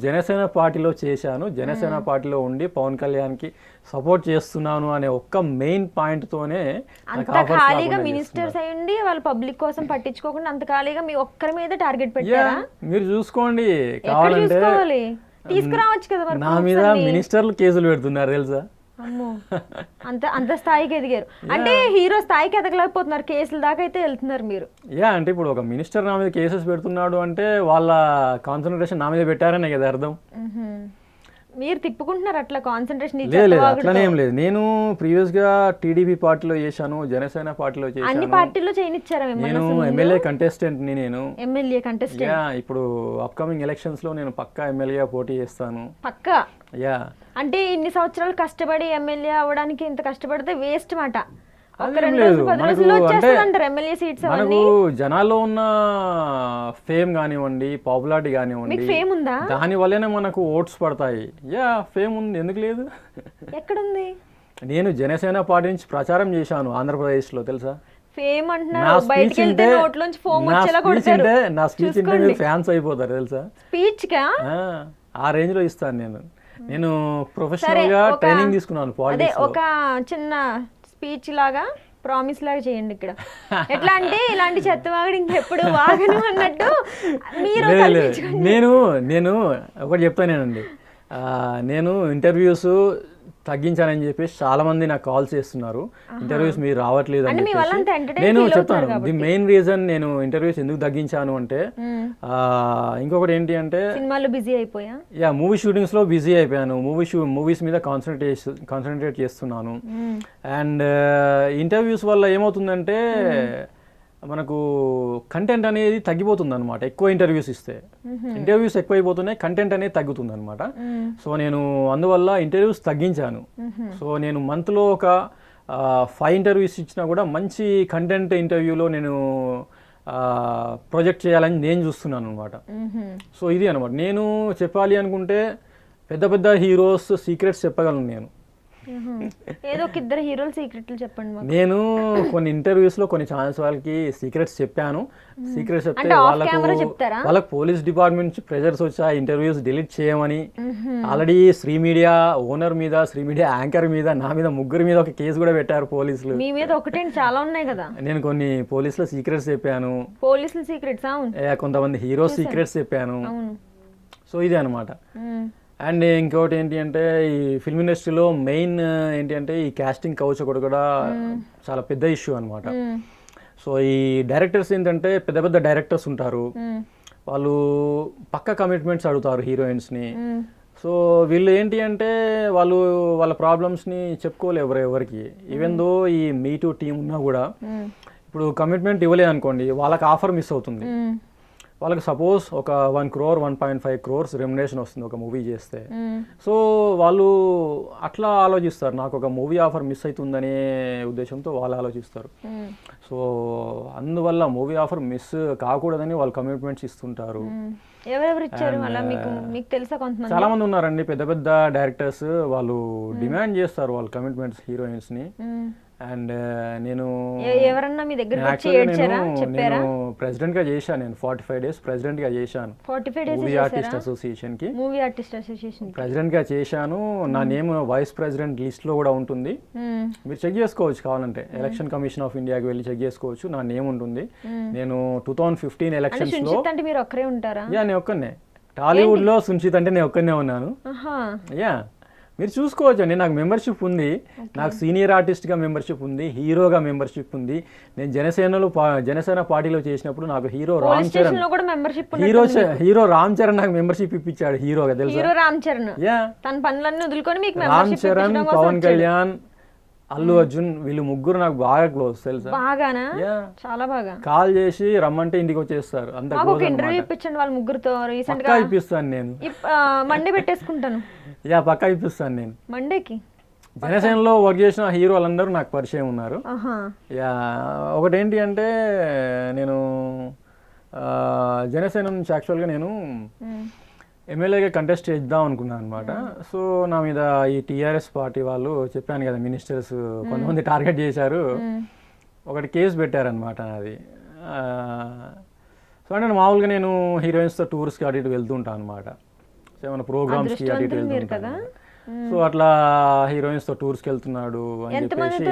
జనసేన పార్టీలో చేశాను, జనసేన పార్టీలో ఉండి పవన్ కళ్యాణ్కి సపోర్ట్ చేస్తున్నాను అనే ఒక్క మెయిన్ పాయింట్ తోనే ఖాళీగా మినిస్టర్స్ అయ్యండి వాళ్ళు పబ్లిక్ కోసం పట్టించుకోకుండా అంత ఖాళీగా మీ ఒక్కరి మీద టార్గెట్ పెట్టారా? మీరు చూసుకోండి, కావాలంటే తీసుకురావచ్చు కదా. నా మీద మినిస్టర్లు కేసులు పెడుతున్నారు తెలుసా? అమ్మో, అంత స్థాయికి ఎదిగారు అంటే, హీరో స్థాయికి ఎదగలేకపోతున్నారు, కేసుల దాకా అయితే వెళ్తున్నారు మీరు. అంటే ఇప్పుడు ఒక మినిస్టర్ నా మీద కేసెస్ పెడుతున్నాడు అంటే వాళ్ళ కాన్సన్ట్రేషన్ నా మీద పెట్టారనే కదా అర్థం. మీరు తిప్పుకుంటున్నారు అట్లా కాన్సన్ట్రేషన్? లేదు, అట్లానే ఏం లేదు. నేను ప్రీవియస్ గా టీడీపీ పార్టీలో చేశాను, జనసేన పార్టీలో చేశాను, అన్ని పార్టీలో చేయనిచ్చారా? నేను ఎమ్మెల్యే కంటెస్టెంట్ ని. నేను ఎమ్మెల్యే కంటెస్టెంట్. ఇప్పుడు అప్కమింగ్ ఎలక్షన్స్ లో నేను పక్కా ఎమ్మెల్యే పోటీ చేస్తాను. పక్కా? అంటే ఇన్ని సంవత్సరాలు కష్టపడి ఎమ్మెల్యే అవ్వడానికి ఇంత కష్టపడితే వేస్ట్ మాట. మనకు జనాల్లో ఉన్న ఫేమ్ కానివ్వండి, పాపులారిటీ కానివ్వండి, దాని వల్లనే మనకు ఓట్స్ పడతాయి. ఫేమ్ ఉంది, ఎందుకు లేదు? ఎక్కడుంది? నేను జనసేన పార్టీ నుంచి ప్రచారం చేశాను ఆంధ్రప్రదేశ్ లో, తెలుసా? ఫేమ్ అంటున్నారు, బయటికి వెళ్తే నోట్లోంచి ఫోమ్ వచ్చేలా కొడతారు. నా స్పీచ్ ఇంటే మీరు ఫ్యాన్స్ అయిపోతారు తెలుసా? స్పీచ్ కా ఆ రేంజ్ లో ఇస్తాను నేను ప్రొఫెషనల్ గా ట్రైనింగ్ తీసుకున్నాను. అదే ఒక చిన్న స్పీచ్ లాగా ప్రామిస్ లాగా చేయండి ఇక్కడ. ఎట్లా అంటే ఇలాంటి చెత్త వాగడు ఇంకెప్పుడు వాగను అన్నట్టు మీరు కల్పించుకోండి. నేను ఒకటి చెప్తానేనండి, నేను ఇంటర్వ్యూస్ తగ్గించానని చెప్పేసి చాలా మంది నాకు కాల్ చేస్తున్నారు, ఇంటర్వ్యూస్ మీరు రావట్లేదు అని చెప్పేసి. నేను చెప్తాను ది మెయిన్ రీజన్ నేను ఇంటర్వ్యూస్ ఎందుకు తగ్గించాను అంటే, ఇంకొకటి ఏంటి అంటే సినిమాలో బిజీ అయిపోయా, మూవీ షూటింగ్స్ లో బిజీ అయిపోయాను, మూవీస్ మీద కాన్సన్ట్రేట్ చేస్తున్నాను. అండ్ ఇంటర్వ్యూస్ వల్ల ఏమవుతుందంటే మనకు కంటెంట్ అనేది తగ్గిపోతుంది అనమాట. ఎక్కువ ఇంటర్వ్యూస్ ఇస్తే ఇంటర్వ్యూస్ ఎక్కువైపోతున్నాయి, కంటెంట్ అనేది తగ్గుతుంది అనమాట. సో నేను అందువల్ల ఇంటర్వ్యూస్ తగ్గించాను. సో నేను మంత్లో ఒక 5 ఇంటర్వ్యూస్ ఇచ్చినా కూడా మంచి కంటెంట్ ఇంటర్వ్యూలో నేను ప్రొజెక్ట్ చేయాలని నేను చూస్తున్నాను అనమాట. సో ఇది అనమాట, నేను చెప్పాలి అనుకుంటే పెద్ద పెద్ద హీరోస్ సీక్రెట్స్ చెప్పగలను నేను. ఏదో ఒక ఇద్దరు హీరోల సీక్రెట్లు చెప్పండి. నేను కొన్ని ఇంటర్వ్యూస్ లో కొన్ని ఛానల్స్ వాళ్ళకి సీక్రెట్స్ చెప్పాను. సీక్రెట్స్ చెప్తే వాళ్ళకి పోలీస్ డిపార్ట్మెంట్ నుంచి ప్రెజర్స్ వచ్చి ఆ ఇంటర్వ్యూస్ డిలీట్ చేయమని ఆల్రెడీ శ్రీ మీడియా ఓనర్ మీద, శ్రీ మీడియా యాంకర్ మీద, నా మీద, ముగ్గురు మీద ఒక కేసు కూడా పెట్టారు పోలీసులు. మీ మీద ఒకటే చాలా ఉన్నాయి కదా. నేను కొన్ని పోలీసుల సీక్రెట్స్ చెప్పాను, పోలీసుల సీక్రెట్స్, కొంతమంది హీరో సీక్రెట్స్ చెప్పాను. సో ఇదే అనమాట. అండ్ ఇంకోటి ఏంటి అంటే ఈ ఫిల్మ్ ఇండస్ట్రీలో మెయిన్ ఏంటి అంటే ఈ కాస్టింగ్ కౌచ్ ఒకటి కూడా చాలా పెద్ద ఇష్యూ అనమాట. సో ఈ డైరెక్టర్స్ ఏంటంటే పెద్ద పెద్ద డైరెక్టర్స్ ఉంటారు, వాళ్ళు పక్క కమిట్మెంట్స్ అడుగుతారు హీరోయిన్స్ని. సో వీళ్ళు ఏంటి అంటే వాళ్ళ ప్రాబ్లమ్స్ని చెప్పుకోలేరు ఎవరికి. ఈవెన్ దో ఈ మీ టూ టీమ్ ఉన్నా కూడా ఇప్పుడు కమిట్మెంట్ ఇవ్వలేదు అనుకోండి, వాళ్ళకి ఆఫర్ మిస్ అవుతుంది. వాళ్ళకి సపోజ్ ఒక 1 crore 1.5 crores రెమ్యునరేషన్ వస్తుంది ఒక మూవీ చేస్తే. సో వాళ్ళు అట్లా ఆలోచిస్తారు, నాకు ఒక మూవీ ఆఫర్ మిస్ అవుతుందనే ఉద్దేశంతో వాళ్ళు ఆలోచిస్తారు. సో అందువల్ల మూవీ ఆఫర్ మిస్ కాకూడదని వాళ్ళు కమిట్మెంట్స్ ఇస్తుంటారు. ఎవరెవరు ఇచ్చారు అలా మీకు తెలుసా? కొంతమంది చాలా మంది ఉన్నారండి పెద్ద పెద్ద డైరెక్టర్స్, వాళ్ళు డిమాండ్ చేస్తారు వాళ్ళ కమిట్మెంట్స్ హీరోయిన్స్ ని. అండ్ నేను ఎవరన్నా మీ దగ్గర ప్రెసిడెంట్ గా చేశాను, నేను 45 days ప్రెసిడెంట్ గా చేశాను మూవీ ఆర్టిస్ట్ అసోసియేషన్ కి. ప్రెసిడెంట్ గా చేశాను. నా నేమ్ వైస్ ప్రెసిడెంట్ లిస్ట్ లో కూడా ఉంటుంది, మీరు చెక్ చేసుకోవచ్చు కావాలంటే. ఎలక్షన్ కమిషన్ ఆఫ్ ఇండియాకి వెళ్ళి చెక్ చేసుకోవచ్చు, నా నేమ్ ఉంటుంది. నేను 2015 ఎలక్షన్స్ లో మీరు ఒక్కరే ఉంటారా? నేను ఒక్కనే. టాలీవుడ్ లో సున్షిత్ అంటే నేను ఒక్కనే ఉన్నాను. మీరు చూసుకోవచ్చు అండి, నాకు మెంబర్షిప్ ఉంది, నాకు సీనియర్ ఆర్టిస్ట్గా మెంబర్షిప్ ఉంది, హీరోగా మెంబర్షిప్ ఉంది. నేను జనసేన పార్టీలో చేసినప్పుడు నాకు హీరో రామ్ చరణ్ నాకు మెంబర్షిప్ ఇప్పించాడు హీరోగా, తెలుసా? రామ్ చరణ్, పవన్ కళ్యాణ్, అల్లు అర్జున్, వీళ్ళు ముగ్గురు నాకు బాగా క్లోజ్, తెలుసా? బాగానా? చాలా బాగా. కాల్ చేసి రమ్మంటే ఇంటికి వచ్చేస్తారు. అంత ఇంటర్వ్యూ ఇప్పించండి వాళ్ళ ముగ్గురుతో. రీసెంట్ గా ఇప్పిస్తాను నేను, మండే పెట్టేసుకుంటాను. పక్కా ఇప్పిస్తాను నేను. మండేకి జనసేనలో వర్క్ చేసిన హీరో వాళ్ళందరూ నాకు పరిచయం ఉన్నారు. ఒకటి ఏంటి అంటే నేను జనసేన నుంచి యాక్చువల్గా నేను ఎమ్మెల్యేగా కంటెస్ట్ చేద్దాం అనుకున్నాను అనమాట. సో నా మీద ఈ టీఆర్ఎస్ పార్టీ వాళ్ళు, చెప్పాను కదా మినిస్టర్స్ కొంతమంది టార్గెట్ చేశారు, ఒకటి కేసు పెట్టారనమాట నాది. సో అంటే మామూలుగా నేను హీరోయిన్స్తో టూర్స్కి అటు ఇటు వెళ్తుంటాను అనమాట, ఏమైనా ప్రోగ్రామ్స్కి అటు ఇటు వెళ్తుంటాను. సో అట్లా హీరోయిన్స్తో టూర్స్కి వెళ్తున్నాడు అని చెప్పేసి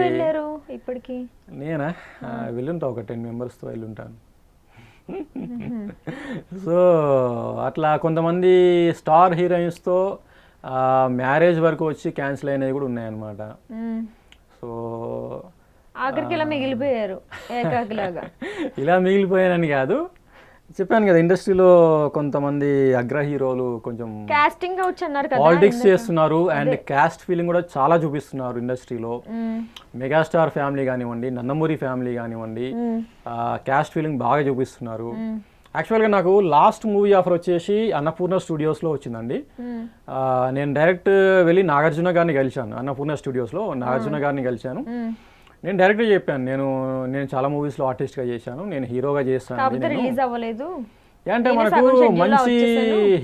నేనా వెళ్ళుంటా, ఒక 10 members వెళ్ళుంటాను. సో అట్లా కొంతమంది స్టార్ హీరోయిన్స్తో మ్యారేజ్ వరకు వచ్చి క్యాన్సిల్ అయినవి కూడా ఉన్నాయన్నమాట. సో ఆఖరికి ఇలా మిగిలిపోయారు ఏకాకిలాగా. ఇలా మిగిలిపోయానని కాదు, చెప్పాను కదా ఇండస్ట్రీలో కొంతమంది అగ్ర హీరోలు కొంచెం కాస్టింగ్ కౌచ్ అన్నారు కదా, పాలిటిక్స్ చేస్తున్నారు అండ్ క్యాస్ట్ ఫీలింగ్ కూడా చాలా చూపిస్తున్నారు ఇండస్ట్రీలో. మెగాస్టార్ ఫ్యామిలీ కానివ్వండి, నందమూరి ఫ్యామిలీ కానివ్వండి, క్యాస్ట్ ఫీలింగ్ బాగా చూపిస్తున్నారు. యాక్చువల్గా నాకు లాస్ట్ మూవీ ఆఫర్ వచ్చేసి అన్నపూర్ణ స్టూడియోస్లో వచ్చిందండి. నేను డైరెక్ట్ వెళ్ళి నాగార్జున గారిని కలిశాను, అన్నపూర్ణ స్టూడియోస్లో నాగార్జున గారిని కలిశాను. నేను డైరెక్ట్గా చెప్పాను, నేను చాలా మూవీస్లో ఆర్టిస్ట్గా చేశాను, నేను హీరోగా చేస్తాను. అంటే మనకు మంచి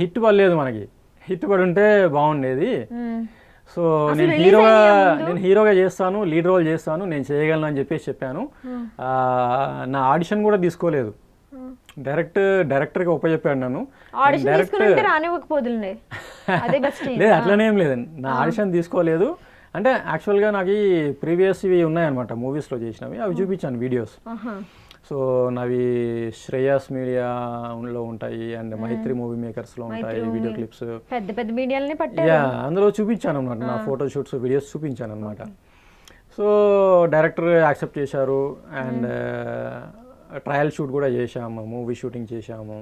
హిట్ పడలేదు, మనకి హిట్ పడి ఉంటే బాగుండేది. సో నేను హీరోగా చేస్తాను, లీడ్ రోల్ చేస్తాను, నేను చేయగలను అని చెప్పేసి చెప్పాను. నా ఆడిషన్ కూడా తీసుకోలేదు, డైరెక్టర్గా ఒప్పచెప్పాడు నన్ను. లేదు అట్లనేం లేదు, నా ఆడిషన్ తీసుకోలేదు. అంటే యాక్చువల్గా నాకు ప్రీవియస్ ఇవి ఉన్నాయన్నమాట మూవీస్లో చేసినవి, అవి చూపించాను వీడియోస్. సో నావి శ్రేయాస్ మీడియాలో ఉంటాయి అండ్ మైత్రి మూవీ మేకర్స్లో ఉంటాయి వీడియో క్లిప్స్, పెద్ద పెద్ద మీడియాలని పట్టారు. యా అందులో చూపించాను అనమాట, నా ఫోటో షూట్స్ వీడియోస్ చూపించాను అనమాట. సో డైరెక్టర్ యాక్సెప్ట్ చేశారు అండ్ ట్రయల్ షూట్ కూడా చేశాము, మూవీ షూటింగ్ చేశాము.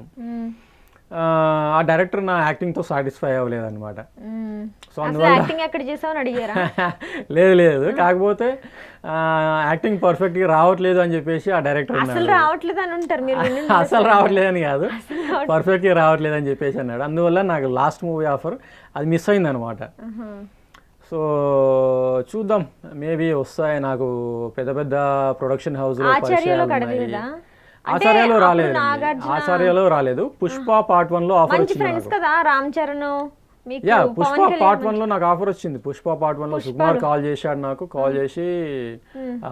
ఆ డైరెక్టర్ నా యాక్టింగ్తో సాటిస్ఫై అవ్వలేదన్నమాట. సో యాక్టింగ్ ఎక్కడ చేసావని అడిగారా? లేదు, కాకపోతే యాక్టింగ్ పర్ఫెక్ట్గా రావట్లేదు అని చెప్పేసి ఆ డైరెక్టర్ అసలు రావట్లేదు అని ఉంటారు మీరు. అసలు రావట్లేదని కాదు, పర్ఫెక్ట్గా రావట్లేదు అని చెప్పేసి అన్నాడు. అందువల్ల నాకు లాస్ట్ మూవీ ఆఫర్ అది మిస్ అయింది అనమాట. సో చూద్దాం, మేబీ వస్తాయి. నాకు పెద్ద పెద్ద ప్రొడక్షన్ హౌస్లో ఆచార్యలో రాలేదు, ఆచార్యలో రాలేదు. పుష్ప పార్ట్ 1 లో ఆఫర్ వచ్చింది కదా రామ్ చరణ్. యా పుష్ప పార్ట్ 1 లో నాకు ఆఫర్ వచ్చింది. పుష్ప పార్ట్ 1 లో సుకుమార్ కాల్ చేశాడు నాకు, కాల్ చేసి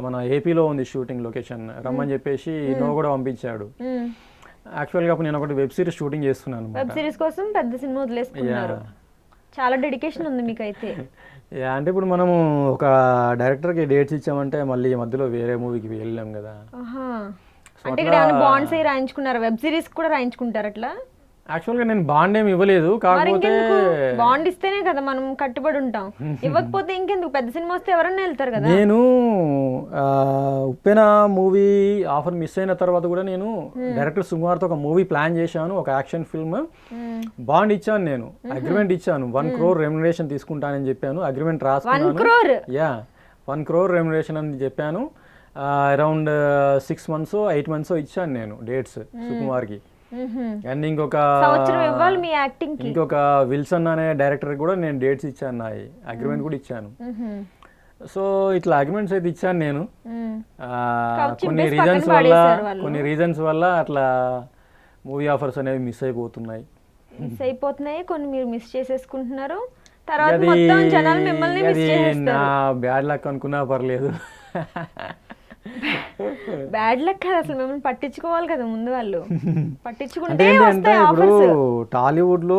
మన ఏపీలో ఉంది షూటింగ్ లొకేషన్ రమ్మని చెప్పేసి నువ్వు కూడా పంపించాడు. యాక్చువల్గా అప్పుడు నేను ఒకటి వెబ్ సిరీస్ షూటింగ్ చేస్తున్నాను. వెబ్ సిరీస్ కోసం పెద్ద సినిమా వదిలేసుకున్నారు. చాలా డెడికేషన్ ఉంది మీకు అయితే. యా అంటే ఇప్పుడు మనము ఒక డైరెక్టర్కి డేట్స్ ఇచ్చామంటే మళ్ళీ మధ్యలో వేరే మూవీకి వెళ్ళాం కదా. అంటే ఇక్కడ ఏమైనా బాండ్స్ అయి రాయించుకున్నారా? వెబ్ సిరీస్ కూడా రాయించుకుంటారు అట్లా? యాక్చువల్గా నేను బాండ్ ఏమి ఇవ్వలేదు, కాకపోతే బాండ్ ఇస్తేనే కదా మనం కట్టుబడి ఉంటాం. ఇవ్వకపోతే ఇంకెందుకు? పెద్ద సినిమా వస్తే ఎవరన్నా వెళ్తారు కదా. నేను ఉప్పెన మూవీ ఆఫర్ మిస్ అయిన తర్వాత కూడా నేను డైరెక్టర్ సుకుమార్తో ఒక మూవీ ప్లాన్ చేశాను, ఒక యాక్షన్ ఫిల్మ్. బాండ్ ఇచ్చాను, నేను అగ్రిమెంట్ ఇచ్చాను, 1 crore రెమ్యునరేషన్ తీసుకుంటానని చెప్పాను. అగ్రిమెంట్ రాసుకున్నాను. 1 crore రెమ్యునరేషన్ అని చెప్పాను. అరౌండ్ 6 months 8 months ఇచ్చాను నేను డేట్స్ సుకుమార్కి. అండ్ ఇంకొక విల్సన్ అనే డైరెక్టర్ కూడా నేను డేట్స్ ఇచ్చాను, నా అగ్రిమెంట్ కూడా ఇచ్చాను. సో ఇట్లా అగ్రిమెంట్స్ అయితే ఇచ్చాను నేను. కొన్ని రీజన్స్ వల్ల అట్లా మూవీ ఆఫర్స్ అనేవి మిస్ అయిపోతున్నాయి. కొన్ని మీరు మిస్ చేసేసుకుంటున్నారు. తర్వాత మొత్తం జనాలు మిమ్మల్ని మిస్ చేసేస్తారు. నా బ్యాడ్ లక్ అనుకున్నా పర్లేదు. బ్యాడ్ లక్ కదా, అసలు మిమ్మల్ని పట్టించుకోవాలి కదా ముందు వాళ్ళు. పట్టించుకుంటే ఇప్పుడు టాలీవుడ్ లో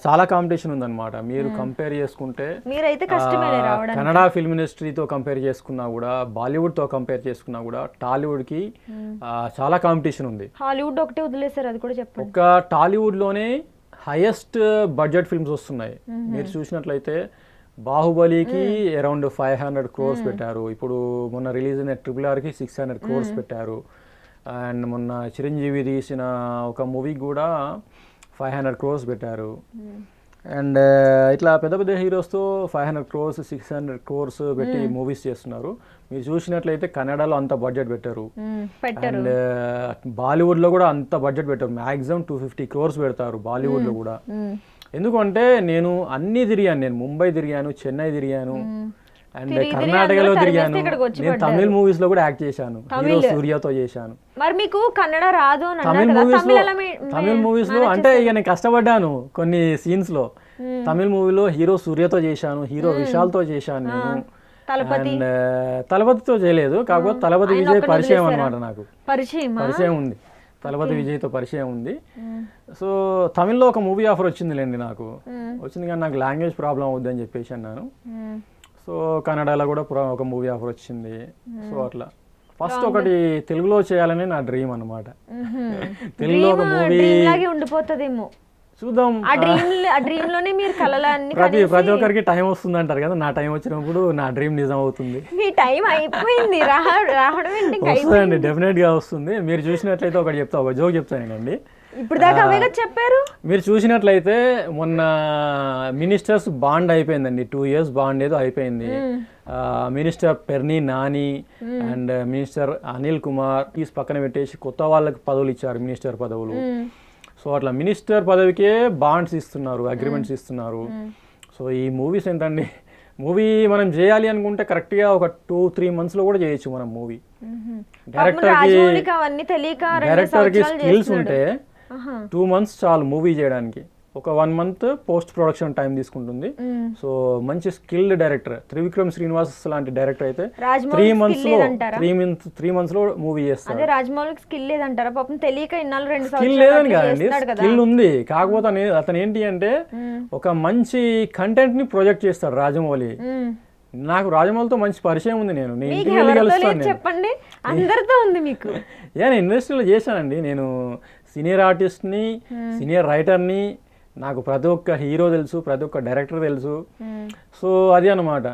చాలా కాంపిటీషన్ ఉందన్నమాట. మీరు కంపేర్ చేసుకుంటే మీరైతే కష్టమే రావడానికి. కన్నడ ఫిల్మ్ ఇండస్ట్రీతో కంపేర్ చేసుకున్నా కూడా, బాలీవుడ్ తో కంపేర్ చేసుకున్నా కూడా టాలీవుడ్ కి చాలా కాంపిటీషన్ ఉంది. హాలీవుడ్ ఒకటే వదిలేసారు, అది కూడా చెప్పండి. ఒక టాలీవుడ్ లోనే హైయెస్ట్ బడ్జెట్ ఫిల్మ్స్ వస్తున్నాయి. మీరు చూసినట్లయితే బాహుబలికి అరౌండ్ 500 crores పెట్టారు. ఇప్పుడు మొన్న రిలీజ్ అయిన RRRకి 600 crores పెట్టారు. అండ్ మొన్న చిరంజీవి తీసిన ఒక మూవీ కూడా 500 crores పెట్టారు. అండ్ ఇట్లా పెద్ద పెద్ద హీరోస్తో 500 crores 600 crores పెట్టి మూవీస్ చేస్తున్నారు. మీరు చూసినట్లయితే కన్నడలో అంత బడ్జెట్ పెట్టారు. అండ్ బాలీవుడ్లో కూడా అంత బడ్జెట్ పెట్టారు. మ్యాక్సిమం 250 crores పెడతారు బాలీవుడ్లో కూడా. ఎందుకంటే నేను అన్ని తిరిగాను, నేను ముంబై తిరిగాను, చెన్నై తిరిగాను అండ్ కర్ణాటకలో తిరిగాను. నేను తమిళ్ మూవీస్ లో కూడా యాక్ట్ చేశాను, హీరో సూర్యతో చేశాను. మరి మీకు కన్నడ రాదు? తమిళ్ మూవీస్ లో అంటే ఇక నేను కష్టపడ్డాను కొన్ని సీన్స్ లో. తమిళ్ మూవీలో హీరో సూర్యతో చేశాను, హీరో విశాల్తో చేశాను నేను. అండ్ తలపతితో చేయలేదు, కాకపోతే తలపతి విజయ్ పరిచయం అనమాట, నాకు పరిచయం ఉంది, తలపతి విజయ్తో పరిచయం ఉంది. సో తమిళ్లో ఒక మూవీ ఆఫర్ వచ్చిందిలేండి నాకు, వచ్చింది కానీ నాకు లాంగ్వేజ్ ప్రాబ్లం అవుద్ది అని చెప్పేసి అన్నాను. సో కన్నడలో కూడా ఒక మూవీ ఆఫర్ వచ్చింది. సో అట్లా ఫస్ట్ ఒకటి తెలుగులో చేయాలని నా డ్రీమ్ అనమాట. తెలుగులో ఒక మూవీ ఉండిపోతుందేమో, చూద్దాం. ప్రతి ఒక్కరికి టైం వస్తుంది అంటారు కదా, నా టైం వచ్చినప్పుడు నా డ్రీమ్ నిజం అవుతుంది. వస్తుందండి, డెఫినెట్ గా వస్తుంది. మీరు చూసినట్లయితే ఒకటి చెప్తా, ఒక జోక్ చెప్తానండి. ఇప్పుడు దాకా అవే చెప్పారు. మీరు చూసినట్లయితే మొన్న మినిస్టర్స్ బాండ్ అయిపోయిందండి, 2 years బాండ్ ఏదో అయిపోయింది. Minister Perni Nani and minister Anil Kumar తీసి పక్కన పెట్టేసి కొత్త వాళ్ళకి పదవులు ఇచ్చారు, మినిస్టర్ పదవులు. సో అట్లా మినిస్టర్ పదవికే బాండ్స్ ఇస్తున్నారు, అగ్రిమెంట్స్ ఇస్తున్నారు. సో ఈ మూవీస్ ఏంటండి, మూవీ మనం చేయాలి అనుకుంటే కరెక్ట్గా ఒక 2-3 months లో కూడా చేయొచ్చు మనం మూవీ. డైరెక్టర్కి స్కిల్స్ ఉంటే 2 months చాలు మూవీ చేయడానికి. ఒక 1 month పోస్ట్ ప్రొడక్షన్ టైం తీసుకుంటుంది. సో మంచి స్కిల్డ్ డైరెక్టర్ త్రివిక్రమ్ శ్రీనివాస్ లాంటి డైరెక్టర్ అయితే 3 months లో మూవీ చేస్తారు. అదే రాజమౌళికి స్కిల్ లేదంటారా? పాపం తెలియక ఇన్నాళ్ళు 2 స్కిల్ లేదని కాదండి, స్కిల్ ఉంది. కాకపోతే అతను ఏంటి అంటే ఒక మంచి కంటెంట్ ని ప్రొజెక్ట్ చేస్తాడు రాజమౌళి. నాకు రాజమౌళితో మంచి పరిచయం ఉంది. నేను ఇంటికి వెళ్ళి కలుస్తాను. చెప్పండి, అందరితో ఉంది మీకు. నేను ఇండస్ట్రీలో చేశానండి. నేను సీనియర్ ఆర్టిస్ట్ని, సీనియర్ రైటర్ని, నాకు ప్రతి ఒక్క హీరో తెలుసు, ప్రతి ఒక్క డైరెక్టర్ తెలుసు. సో అది అన్నమాట.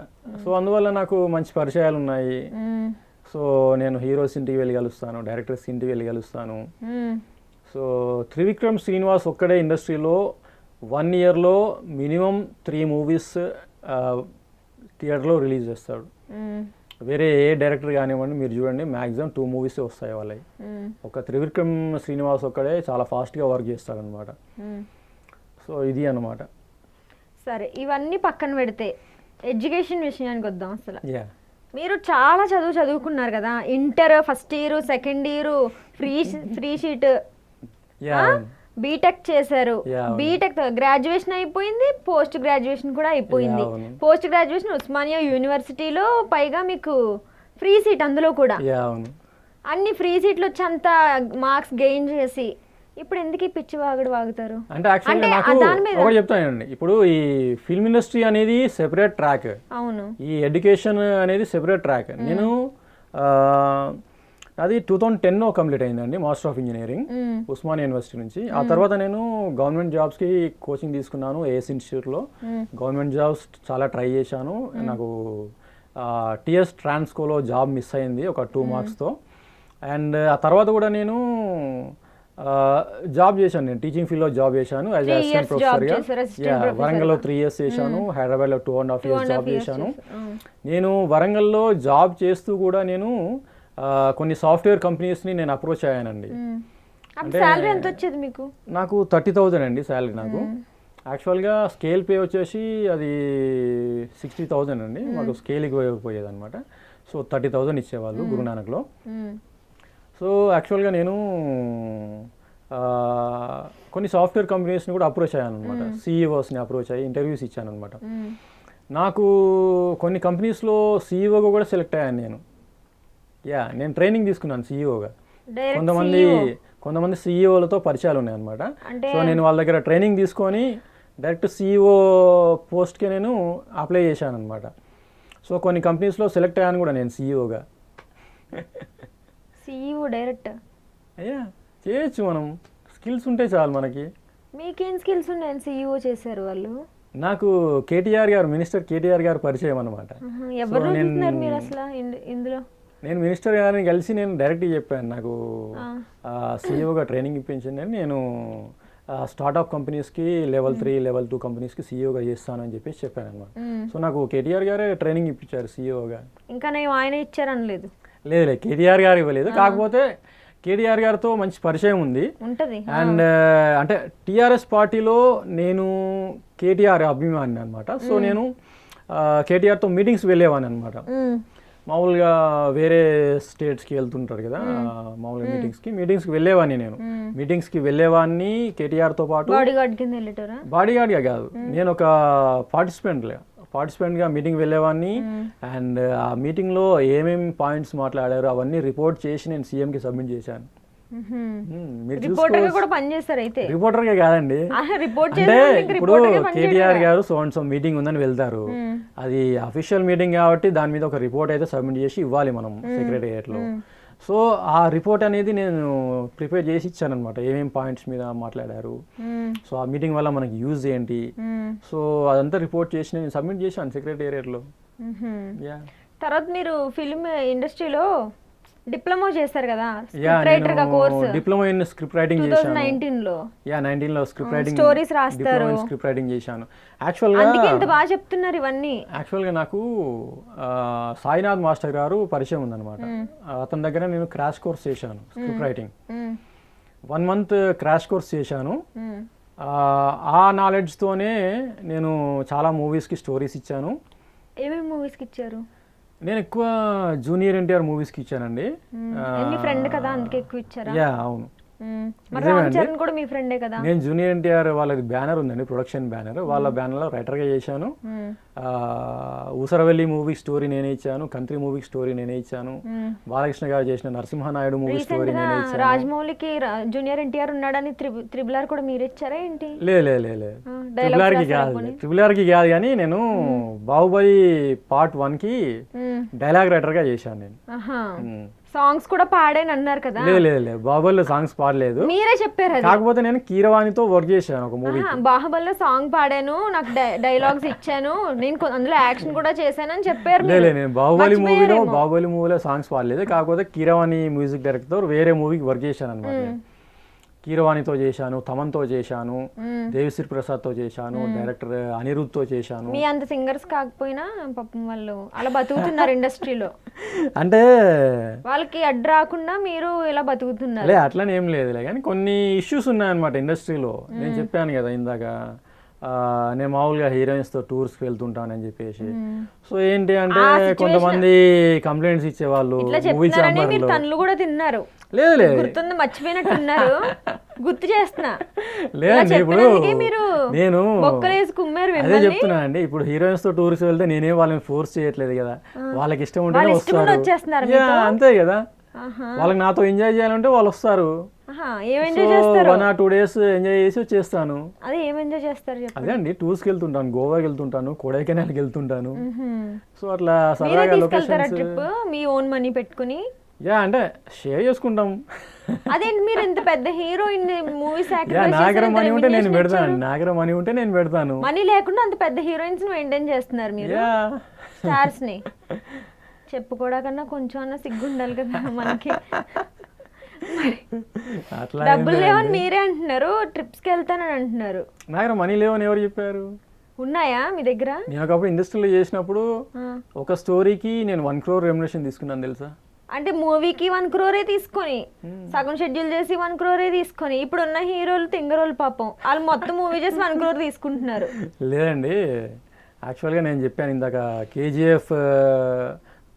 సో అందువల్ల నాకు మంచి పరిచయాలు ఉన్నాయి. సో నేను హీరోస్ ఇంటికి వెళ్ళి కలుస్తాను, డైరెక్టర్స్ ఇంటికి వెళ్ళి కలుస్తాను. సో త్రివిక్రమ్ శ్రీనివాస్ ఒక్కడే ఇండస్ట్రీలో 1 yearలో మినిమం 3 movies థియేటర్లో రిలీజ్ చేస్తాడు. వేరే ఏ డైరెక్టర్ కానివ్వండి మీరు చూడండి, మ్యాక్సిమం 2 movies వస్తాయి వాళ్ళవి. ఒక త్రివిక్రమ్ శ్రీనివాస్ ఒక్కడే చాలా ఫాస్ట్గా వర్క్ చేస్తాడనమాట. సో ఇది అన్నమాట. సరే, ఇవన్నీ పక్కన పెడితే ఎడ్యుకేషన్ విషయానికి వద్దాం. అసలు మీరు చాలా చదువుకున్నారు కదా, inter first year, second year ఫ్రీ షీట్, బీటెక్ చేశారు. బీటెక్ గ్రాడ్యుయేషన్ అయిపోయింది, పోస్ట్ గ్రాడ్యుయేషన్ కూడా అయిపోయింది. పోస్ట్ గ్రాడ్యుయేషన్ ఉస్మానియా యూనివర్సిటీలో, పైగా మీకు ఫ్రీ సీట్ అందులో కూడా. అన్ని ఫ్రీ సీట్లు వచ్చి అంత మార్క్స్ గెయిన్ చేసి ఇప్పుడు ఎందుకు ఈ పిచ్చి వాగుతారు అంటే? యాక్చువల్లీ నాకు ఒకటి చెప్తానండి, ఇప్పుడు ఈ ఫిల్మ్ ఇండస్ట్రీ అనేది సెపరేట్ ట్రాక్, అవును, ఈ ఎడ్యుకేషన్ అనేది సెపరేట్ ట్రాక్. నేను అది 2010లో కంప్లీట్ అయిందండి, master of engineering Osmania university నుంచి. ఆ తర్వాత నేను గవర్నమెంట్ జాబ్స్కి కోచింగ్ తీసుకున్నాను ఏఎస్ ఇన్స్టిట్యూట్లో. గవర్నమెంట్ జాబ్స్ చాలా ట్రై చేశాను. నాకు టిఎస్ ట్రాన్స్కోలో జాబ్ మిస్ అయింది ఒక 2 marksతో. అండ్ ఆ తర్వాత కూడా నేను జాబ్ చేశాను, నేను టీచింగ్ ఫీల్డ్లో జాబ్ చేశాను యాజ్ అసిస్టెంట్ ప్రొఫెసర్గా. వరంగల్లో 3 years చేశాను, హైదరాబాద్లో 2.5 years జాబ్ చేశాను. నేను వరంగల్లో జాబ్ చేస్తూ కూడా నేను కొన్ని సాఫ్ట్వేర్ కంపెనీస్ని నేను అప్రోచ్ అయ్యానండి. అంటే శాలరీ ఎంత వచ్చేది మీకు? నాకు 30,000 అండి శాలరీ. నాకు యాక్చువల్గా స్కేల్ పే వచ్చేసి అది 60,000 అండి. మాకు స్కేల్కి పోయేది అనమాట. సో 30,000 ఇచ్చేవాళ్ళు గురునానక్లో. సో యాక్చువల్గా నేను కొన్ని సాఫ్ట్వేర్ కంపెనీస్ని కూడా అప్రోచ్ అయ్యాను అనమాట. సిఇఓస్ని అప్రోచ్ అయ్యి ఇంటర్వ్యూస్ ఇచ్చాను అనమాట. నాకు కొన్ని కంపెనీస్లో సిఇఓగా కూడా సెలెక్ట్ అయ్యాను నేను. నేను ట్రైనింగ్ తీసుకున్నాను సిఇఓగా. కొంతమంది సిఇఓలతో పరిచయాలు ఉన్నాయి అనమాట. సో నేను వాళ్ళ దగ్గర ట్రైనింగ్ తీసుకొని డైరెక్ట్ సిఇఓ పోస్ట్కి నేను అప్లై చేశాను అనమాట. సో కొన్ని కంపెనీస్లో సెలెక్ట్ అయ్యాను కూడా నేను సిఇఓగా. సిఇఓ డైరెక్ట్ చేయొచ్చు, మనం స్కిల్స్ ఉంటే చాలు మనకి. మీకేం స్కిల్స్ ఉన్నాయని సిఇఓ చేశారు వాళ్ళు? నాకు కేటీఆర్ గారు, మినిస్టర్ కేటీఆర్ గారు పరిచయం అనమాట. నేను మినిస్టర్ గారిని కలిసి నేను డైరెక్ట్గా చెప్పాను, నాకు సిఇఓగా ట్రైనింగ్ ఇప్పించండి అని. నేను స్టార్ట్అప్ కంపెనీస్కి లెవెల్ 3, లెవెల్ 2 కంపెనీస్కి సిఇఓగా చేస్తానని చెప్పేసి చెప్పాను అనమాట. సో నాకు కేటీఆర్ గారే ట్రైనింగ్ ఇప్పించారు సిఇఓగా. ఇంకా నేను ఆయన ఇచ్చారనలేదు? లేదు, కేటీఆర్ గారు ఇవ్వలేదు. కాకపోతే కేటీఆర్ గారితో మంచి పరిచయం ఉంది. అండ్ అంటే టీఆర్ఎస్ పార్టీలో నేను కేటీఆర్ అభిమాని అనమాట. సో నేను కేటీఆర్తో మీటింగ్స్ వెళ్ళేవాడిని అనమాట. మామూలుగా వేరే స్టేట్స్కి వెళ్తుంటారు కదా, మామూలుగా మీటింగ్స్కి వెళ్ళేవాడిని. నేను మీటింగ్స్కి వెళ్ళేవాడిని కేటీఆర్తో పాటు. బాడీగార్డ్గా కాదు, నేను ఒక పార్టిసిపెంట్గా మీటింగ్ వెళ్ళేవాడిని. అండ్ ఆ మీటింగ్లో ఏమేమి పాయింట్స్ మాట్లాడారో అవన్నీ రిపోర్ట్ చేసి నేను సీఎంకి సబ్మిట్ చేశాను. రిపోర్టర్గా కాదండి, అంటే ఇప్పుడు కేటీఆర్ గారు సో మీటింగ్ ఉందని వెళ్తారు, అది అఫీషియల్ మీటింగ్ కాబట్టి దాని మీద ఒక రిపోర్ట్ అయితే సబ్మిట్ చేసి ఇవ్వాలి మనం సెక్రటేరియట్లో. సో ఆ రిపోర్ట్ అనేది నేను ప్రిపేర్ చేసి ఇచ్చాను అనమాట, ఏమేమి పాయింట్స్ మీద మాట్లాడారు, సో ఆ మీటింగ్ వల్ల మనకి యూజ్ ఏంటి. సో అదంతా రిపోర్ట్ చేసి నేను సబ్మిట్ చేశాను సెక్రటేరియట్లో. తర్వాత మీరు ఫిల్మ్ ఇండస్ట్రీలో డిప్లొమా చేశారు కదా, రైటర్ గా course. Diploma in script writing చేశాను 2019 లో. స్క్రిప్ట్ రైటింగ్, స్టోరీస్ రాస్తారు, స్క్రిప్ట్ రైటింగ్ చేశాను. యాక్చువల్గా అందుకే ఇంత బాగా చెప్తున్నారు ఇవన్నీ. యాక్చువల్గా నాకు సాయినాథ్ మాస్టర్ గారు పరిచయం ఉందన్నమాట. అతని దగ్గర నేను క్రాష్ కోర్స్ చేశాను script writing. 1 month crash course చేశాను. ఆ నాలెడ్జ్తోనే నేను చాలా మూవీస్కి స్టోరీస్ ఇచ్చాను. ఏమేమి మూవీస్కి ఇచ్చారు? నేను ఎక్కువ జూనియర్ ఎన్టీఆర్ మూవీస్కి ఇచ్చానండి. ఫ్రెండ్ కదా అందుకే ఎక్కువ ఇచ్చారా? అవును. మరి రామ్ చరణ్ కూడా మీ ఫ్రెండే కదా? నేను జూనియర్ ఎన్టీఆర్ వాళ్ళది బ్యానర్ ఉందండి, ప్రొడక్షన్ బ్యానర్. వాళ్ళ బ్యానర్లో రైటర్గా చేశాను. ఊసరవెల్లి మూవీ స్టోరీ నేనే ఇచ్చాను, కంట్రీ మూవీ స్టోరీ నేనే ఇచ్చాను. బాలకృష్ణ గారు చేసిన నరసింహనాయుడు మూవీ స్టోరీ నేనే ఇచ్చాను. రాజమౌళికి జూనియర్ ఎన్టీఆర్ ఉన్నాడని త్రిబుల్ ఆర్ కూడా మీరు ఇచ్చారా ఏంటి? లేదు ట్రిపుల్ ఆర్కి కాదు కానీ నేను బాహుబలి పార్ట్ 1 కి డైలాగ్ రైటర్గా చేశాను నేను. సాంగ్స్ కూడా పాడాను అన్నారు కదా? లేదు బాహుబలిలో సాంగ్స్ పాడలేదు, మీరే చెప్పారు. కాకపోతే నేను కీరవాణితో వర్క్ చేశాను ఒక మూవీ. బాహుబలిలో సాంగ్ పాడాను, నాకు డైలాగ్స్ ఇచ్చాను, నేను అందులో యాక్షన్ కూడా చేశానని చెప్పారు. నేను బాహుబలి మూవీలో సాంగ్స్ పాడలేదు, కాకపోతే కీరవాణి మ్యూజిక్ డైరెక్టర్ వేరే మూవీకి వర్క్ చేశాను అనమాట. కీరవాణితో చేశాను, తమన్తో చేశాను, దేవిశ్రీ ప్రసాద్తో చేశాను, డైరెక్టర్ అనిరుద్ధ్తో చేశాను. మీ అంత సింగర్స్ కాకపోయినా పాపం వాళ్ళు అలా బతుకుతున్నారు ఇండస్ట్రీలో. అంటే వాళ్ళకి అడ్డు రాకుండా మీరు ఇలా బతుకుతున్నారు. లే అట్లనే ఏం లేదులే, కానీ కొన్ని ఇష్యూస్ ఉన్నాయన్నమాట ఇండస్ట్రీలో. నేను చెప్పాను కదా ఇందాక, నేను మామూలుగా హీరోయిన్స్తో టూర్స్కి వెళ్తుంటానని చెప్పేసి. సో ఏంటి అంటే కొంతమంది కంప్లైంట్స్ ఇచ్చేవాళ్ళు. తన్నులు కూడా తిన్నారు? లేదు గుర్తుంది, మర్చిపోయినట్టున్నారు. గుర్తు చేస్తున్నా. లేదండి, ఇప్పుడు నేను అదే చెప్తున్నా అండి. ఇప్పుడు హీరోయిన్స్ తో టూర్స్ వెళ్తే నేనే వాళ్ళని ఫోర్స్ చేయట్లేదు కదా, వాళ్ళకి ఇష్టం ఉంటేనే వస్తారు, అంతే కదా. వాళ్ళకి నాతో ఎంజాయ్ చేయాలంటే వాళ్ళు వస్తారు. 1 or 2 days ఎంజాయ్ చేసి వచ్చేస్తాను. అదే ఏం ఎంజాయ్ చేస్తారు? అదే అండి, టూర్స్కి వెళ్తుంటాను, గోవాకి వెళ్తుంటాను, కొడైకెనాల్కి వెళ్తుంటాను. సో అట్లా సరదాగా లొకేషన్స్ మీ ఓన్ మనీ పెట్టుకుని అంటే షేర్ చేసుకుంటాం. అదేంటి మీరు ఎంత పెద్ద హీరోయిన్ మూవీ నాగర మనీ ఉంటే నేను పెడతాను, నాగర మనీ ఉంటే నేను పెడతాను. మనీ లేకుండా అంత పెద్ద హీరోయిన్స్ మెయింటైన్ చేస్తున్నారు మీరు, స్టార్స్ ని. చెప్పుకోవడాకన్నా కొంచెం అన్నా సిగ్గు ఉండాలి కదా మనకి. డబ్బులు లేవని మీరే అంటున్నారు, ట్రిప్స్ కి వెళ్తానని అంటున్నారు. నా దగ్గర మనీ లేవని ఎవరు చెప్పారు? ఉన్నాయా మీ దగ్గర? నేను ఒకప్పుడు ఇండస్ట్రీలో చేసినప్పుడు ఒక స్టోరీకి నేను 1 crore రెమ్యునరేషన్ తీసుకున్నాను తెలుసా. అంటే మూవీకి 1 crore తీసుకొని, సగం షెడ్యూల్ చేసి 1 crore తీసుకొని, ఇప్పుడు ఉన్న హీరోలు తింగరోలు పాపం, వాళ్ళు మొత్తం మూవీ చేసి 1 crore తీసుకుంటున్నారు. లేదండి, యాక్చువల్గా నేను చెప్పాను ఇందాక KGF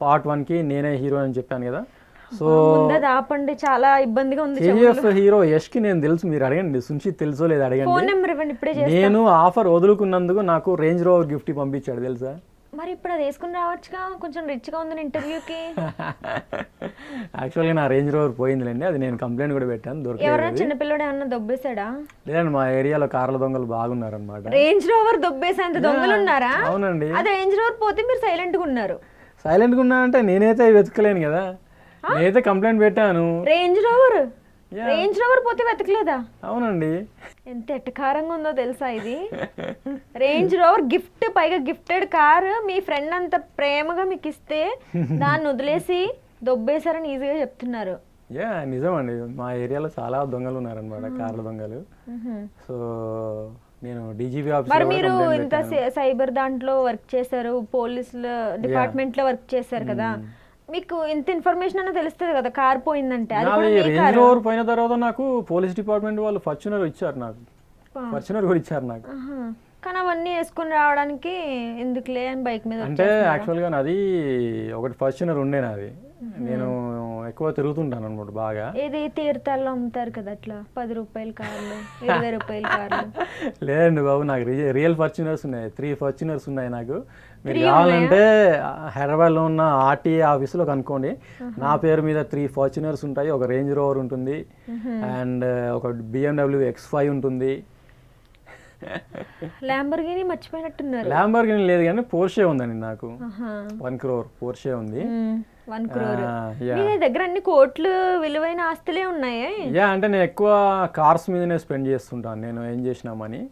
పార్ట్ 1 కి నేనే హీరో అని చెప్పాను కదా. సో ఆపండి, చాలా ఇబ్బందిగా ఉంది. KGF హీరో యష్ కి నేను తెలుసు, మీరు అడగండి. సున్షిత్ తెలుసో లేదు అడగండి. ఫోన్ నెంబర్ ఇవ్వండి, ఇప్పుడే నేను ఆఫర్ వదులుకున్నందుకు నాకు రేంజ్ రోవర్ గిఫ్ట్ పంపించాడు తెలుసా. మరి ఇప్పుడు అది వేసుకుని రావచ్చుగా, కొంచెం రిచ్గా ఉంది ఇంటర్వ్యూకి. యాక్చువల్గా నా రేంజ్ రోవర్ పోయిందిలేండి, అది నేను కంప్లైంట్ కూడా పెట్టాను, దొరకలేదు. ఎవరైనా చిన్నపిల్లడు ఏమన్నా దొబ్బేశాడా? లేదండి, మా ఏరియాలో కార్ల దొంగలు బాగున్నారు అనమాట. రేంజ్ రోవర్ దొబ్బేసేంత దొంగలు ఉన్నారా? అవునండి. అది రేంజ్ రోవర్ పోతే మీరు సైలెంట్ గా ఉన్నారు. సైలెంట్ గా ఉన్నా అంటే నేనైతే వెతకలేను కదా, నేనైతే కంప్లైంట్ పెట్టాను. రేంజ్ రోవర్ పోతే వెతకలేదా? అవునండి. ఎంత ఎట్టకారంగా ఉందో తెలుసా ఇది. రేంజ్ రోవర్ గిఫ్ట్, పైగా గిఫ్టెడ్ కార్, మీ ఫ్రెండ్ అంత ప్రేమగా మీకు ఇస్తే దాన్ని వదిలేసి దొబ్బేశారని ఈజీగా చెప్తున్నారు. నిజమండి, మా ఏరియాలో చాలా దొంగలు ఉన్నారనమాట, కార్ల దొంగలు. సో నేను డీజీపీ ఆఫీస్. మరి మీరు ఇంత సైబర్ దాంట్లో వర్క్ చేశారు, పోలీసుల డిపార్ట్మెంట్ లో వర్క్ చేశారు కదా, మీకు ఇంత ఇన్ఫర్మేషన్ అన్న తెలుస్తుంది కదా కార్ పోయిందంటే. రేంజ్ రోవర్ పోయిన తర్వాత నాకు పోలీస్ డిపార్ట్మెంట్ వాళ్ళు ఫార్చునర్ ఇచ్చారు, నాకు ఫార్చునర్ కూడా ఇచ్చారు నాకు. కానీ అవన్నీ వేసుకుని రావడానికి ఎందుకులే అని బైక్ మీద. అంటే యాక్చువల్గా నాది ఒకటి ఫార్చునర్ ఉండే నాది, నేను ఎక్కువ తిరుగుతుంటాను అనమాట బాగా. ఇది తీర్థాల్లో అమ్ముతారు కదా అట్లా 10 రూపాయల కార్లు, 20 రూపాయల కార్లు. లేదండి బాబు, నాకు రియల్ ఫార్చునర్స్ ఉన్నాయి, 3 ఫార్చునర్స్ ఉన్నాయి నాకు. మీరు కావాలంటే హైదరాబాద్లో ఉన్న RTA ఆఫీసులో కనుక్కోండి, నా పేరు మీద 3 ఫార్చునర్స్ ఉంటాయి, ఒక రేంజ్ రోవర్ ఉంటుంది, అండ్ ఒక BMW X5 ఉంటుంది. ల్యాంబోర్గిని మర్చిపోయినట్టున్నారు. ల్యాంబోర్గిని లేదు కానీ పోర్షే ఉందండి నాకు, 1 crore పోర్షే ఉంది. 1 crore. మీ దగ్గర అన్ని కోట్లు విలువైన ఆస్తులే ఉన్నాయి. అంటే నేను ఎక్కువ కార్స్ మీదనే స్పెండ్ చేస్తుంటాను, నేను ఏం చేసినా మనీ.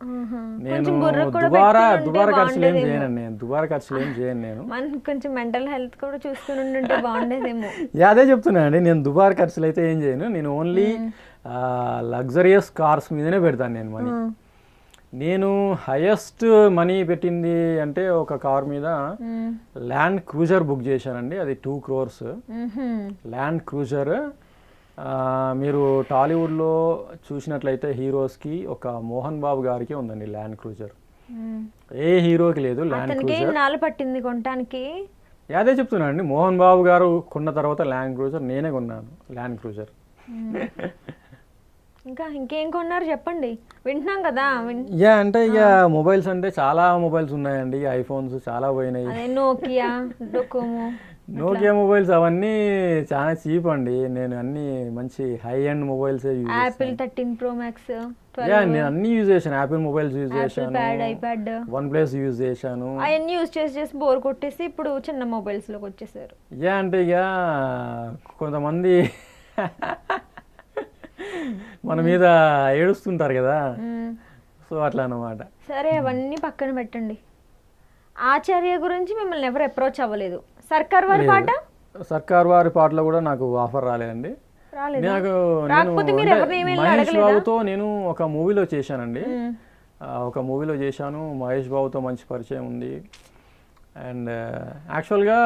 నేను దుబారా ఖర్చులు ఏం చేయను, నేను కొంచెం మెంటల్ హెల్త్ కూడా చూసుకుని ఉంటే బాగుండేదేమో. అదే చెప్తున్నా అండి, నేను దుబారా ఖర్చులు అయితే ఏం చేయను, నేను ఓన్లీ లగ్జరియస్ కార్స్ మీదనే పెడతాను నేను మనీ. నేను హైయెస్ట్ మనీ పెట్టింది అంటే ఒక కార్ మీద ల్యాండ్ క్రూజర్ బుక్ చేశానండి, అది 2 crores. ల్యాండ్ క్రూజర్ మీరు టాలీవుడ్లో చూసినట్లయితే హీరోస్కి ఒక మోహన్ బాబు గారికి ఉందండి ల్యాండ్ క్రూజర్, ఏ హీరోకి లేదు ల్యాండ్ క్రూజర్. నాలు పట్టింది కొనడానికి. అదే చెప్తున్నా అండి, మోహన్ బాబు గారు కొన్న తర్వాత ల్యాండ్ క్రూజర్ నేనే కొన్నాను, ల్యాండ్ క్రూజర్. ఇంకా ఇంకేం కొన్నారు చెప్పండి, వింటున్నాం కదా. యా అంటే ఇక మొబైల్స్ అంటే చాలా మొబైల్స్ ఉన్నాయండి, ఐఫోన్స్ చాలా పోయినాయి. అదే నోకియా, డొకోమో, నోకియా మొబైల్స్ అవన్నీ చాలా చీప్ అండి. నేను అన్ని మంచి high end mobiles use Apple 13 Pro Max, yeah నేను అన్ని యూజ్ చేశాను. యాపిల్ మొబైల్స్ యూజ్ చేశాను, ఐప్యాడ్, OnePlus యూజ్ చేశాను. అవన్నీ యూజ్ చేసి బోర్ కొట్టేసి ఇప్పుడు చిన్న మొబైల్స్ లోకి వచ్చేసారు. యా అంటే ఇక కొంతమంది మన మీద ఏడుస్తుంటారు కదా, సో అట్లా అన్నమాట. సరే అవన్నీ పక్కన పెట్టండి. ఆచార్య గురించి మిమ్మల్ని ఎవరు అప్రోచ్ అవ్వలేదు. సర్కార్ వారి పాట, సర్కార్ వారి పాటలో కూడా నాకు ఆఫర్ రాలేదండి. నాకు మహేష్ బాబుతో నేను ఒక మూవీలో చేశానండి, ఒక మూవీలో చేశాను. మహేష్ బాబుతో మంచి పరిచయం ఉంది. అండ్ యాక్చువల్గా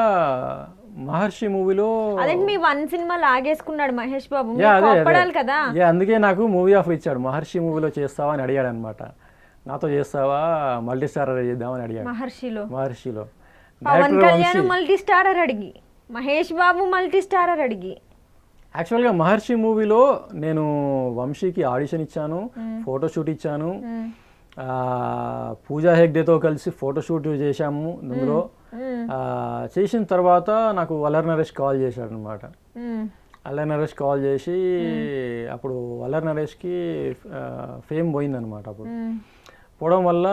మహర్షి మూవీలో అదే మీ వన్ సినిమా లాగేసుకున్నాడు మహేష్ బాబు కదా. అందుకే నాకు మూవీ ఆఫర్ ఇచ్చాడు. మహర్షి మూవీలో చేస్తావా అని అడిగాడు అనమాట. నాతో చేస్తావా, మల్టీ స్టారర్ చేద్దామని అడిగాడు. మహర్షిలో పవన్ కళ్యాణ్ మల్టీ స్టారర్ అడిగి, మహేష్ బాబు మల్టీ స్టారర్ అడిగి. యాక్చువల్గా మహర్షి మూవీలో నేను వంశీకి ఆడిషన్ ఇచ్చాను, ఫోటోషూట్ ఇచ్చాను. పూజా హెగ్డేతో కలిసి ఫోటోషూట్ చేశాము. అందులో చేసిన తర్వాత నాకు అల్లరి నరేష్ కాల్ చేశాడు అనమాట. అల్లరి నరేష్ కాల్ చేసి అప్పుడు అల్లరి నరేష్కి ఫేమ్ పోయిందనమాట. అప్పుడు పోవడం వల్ల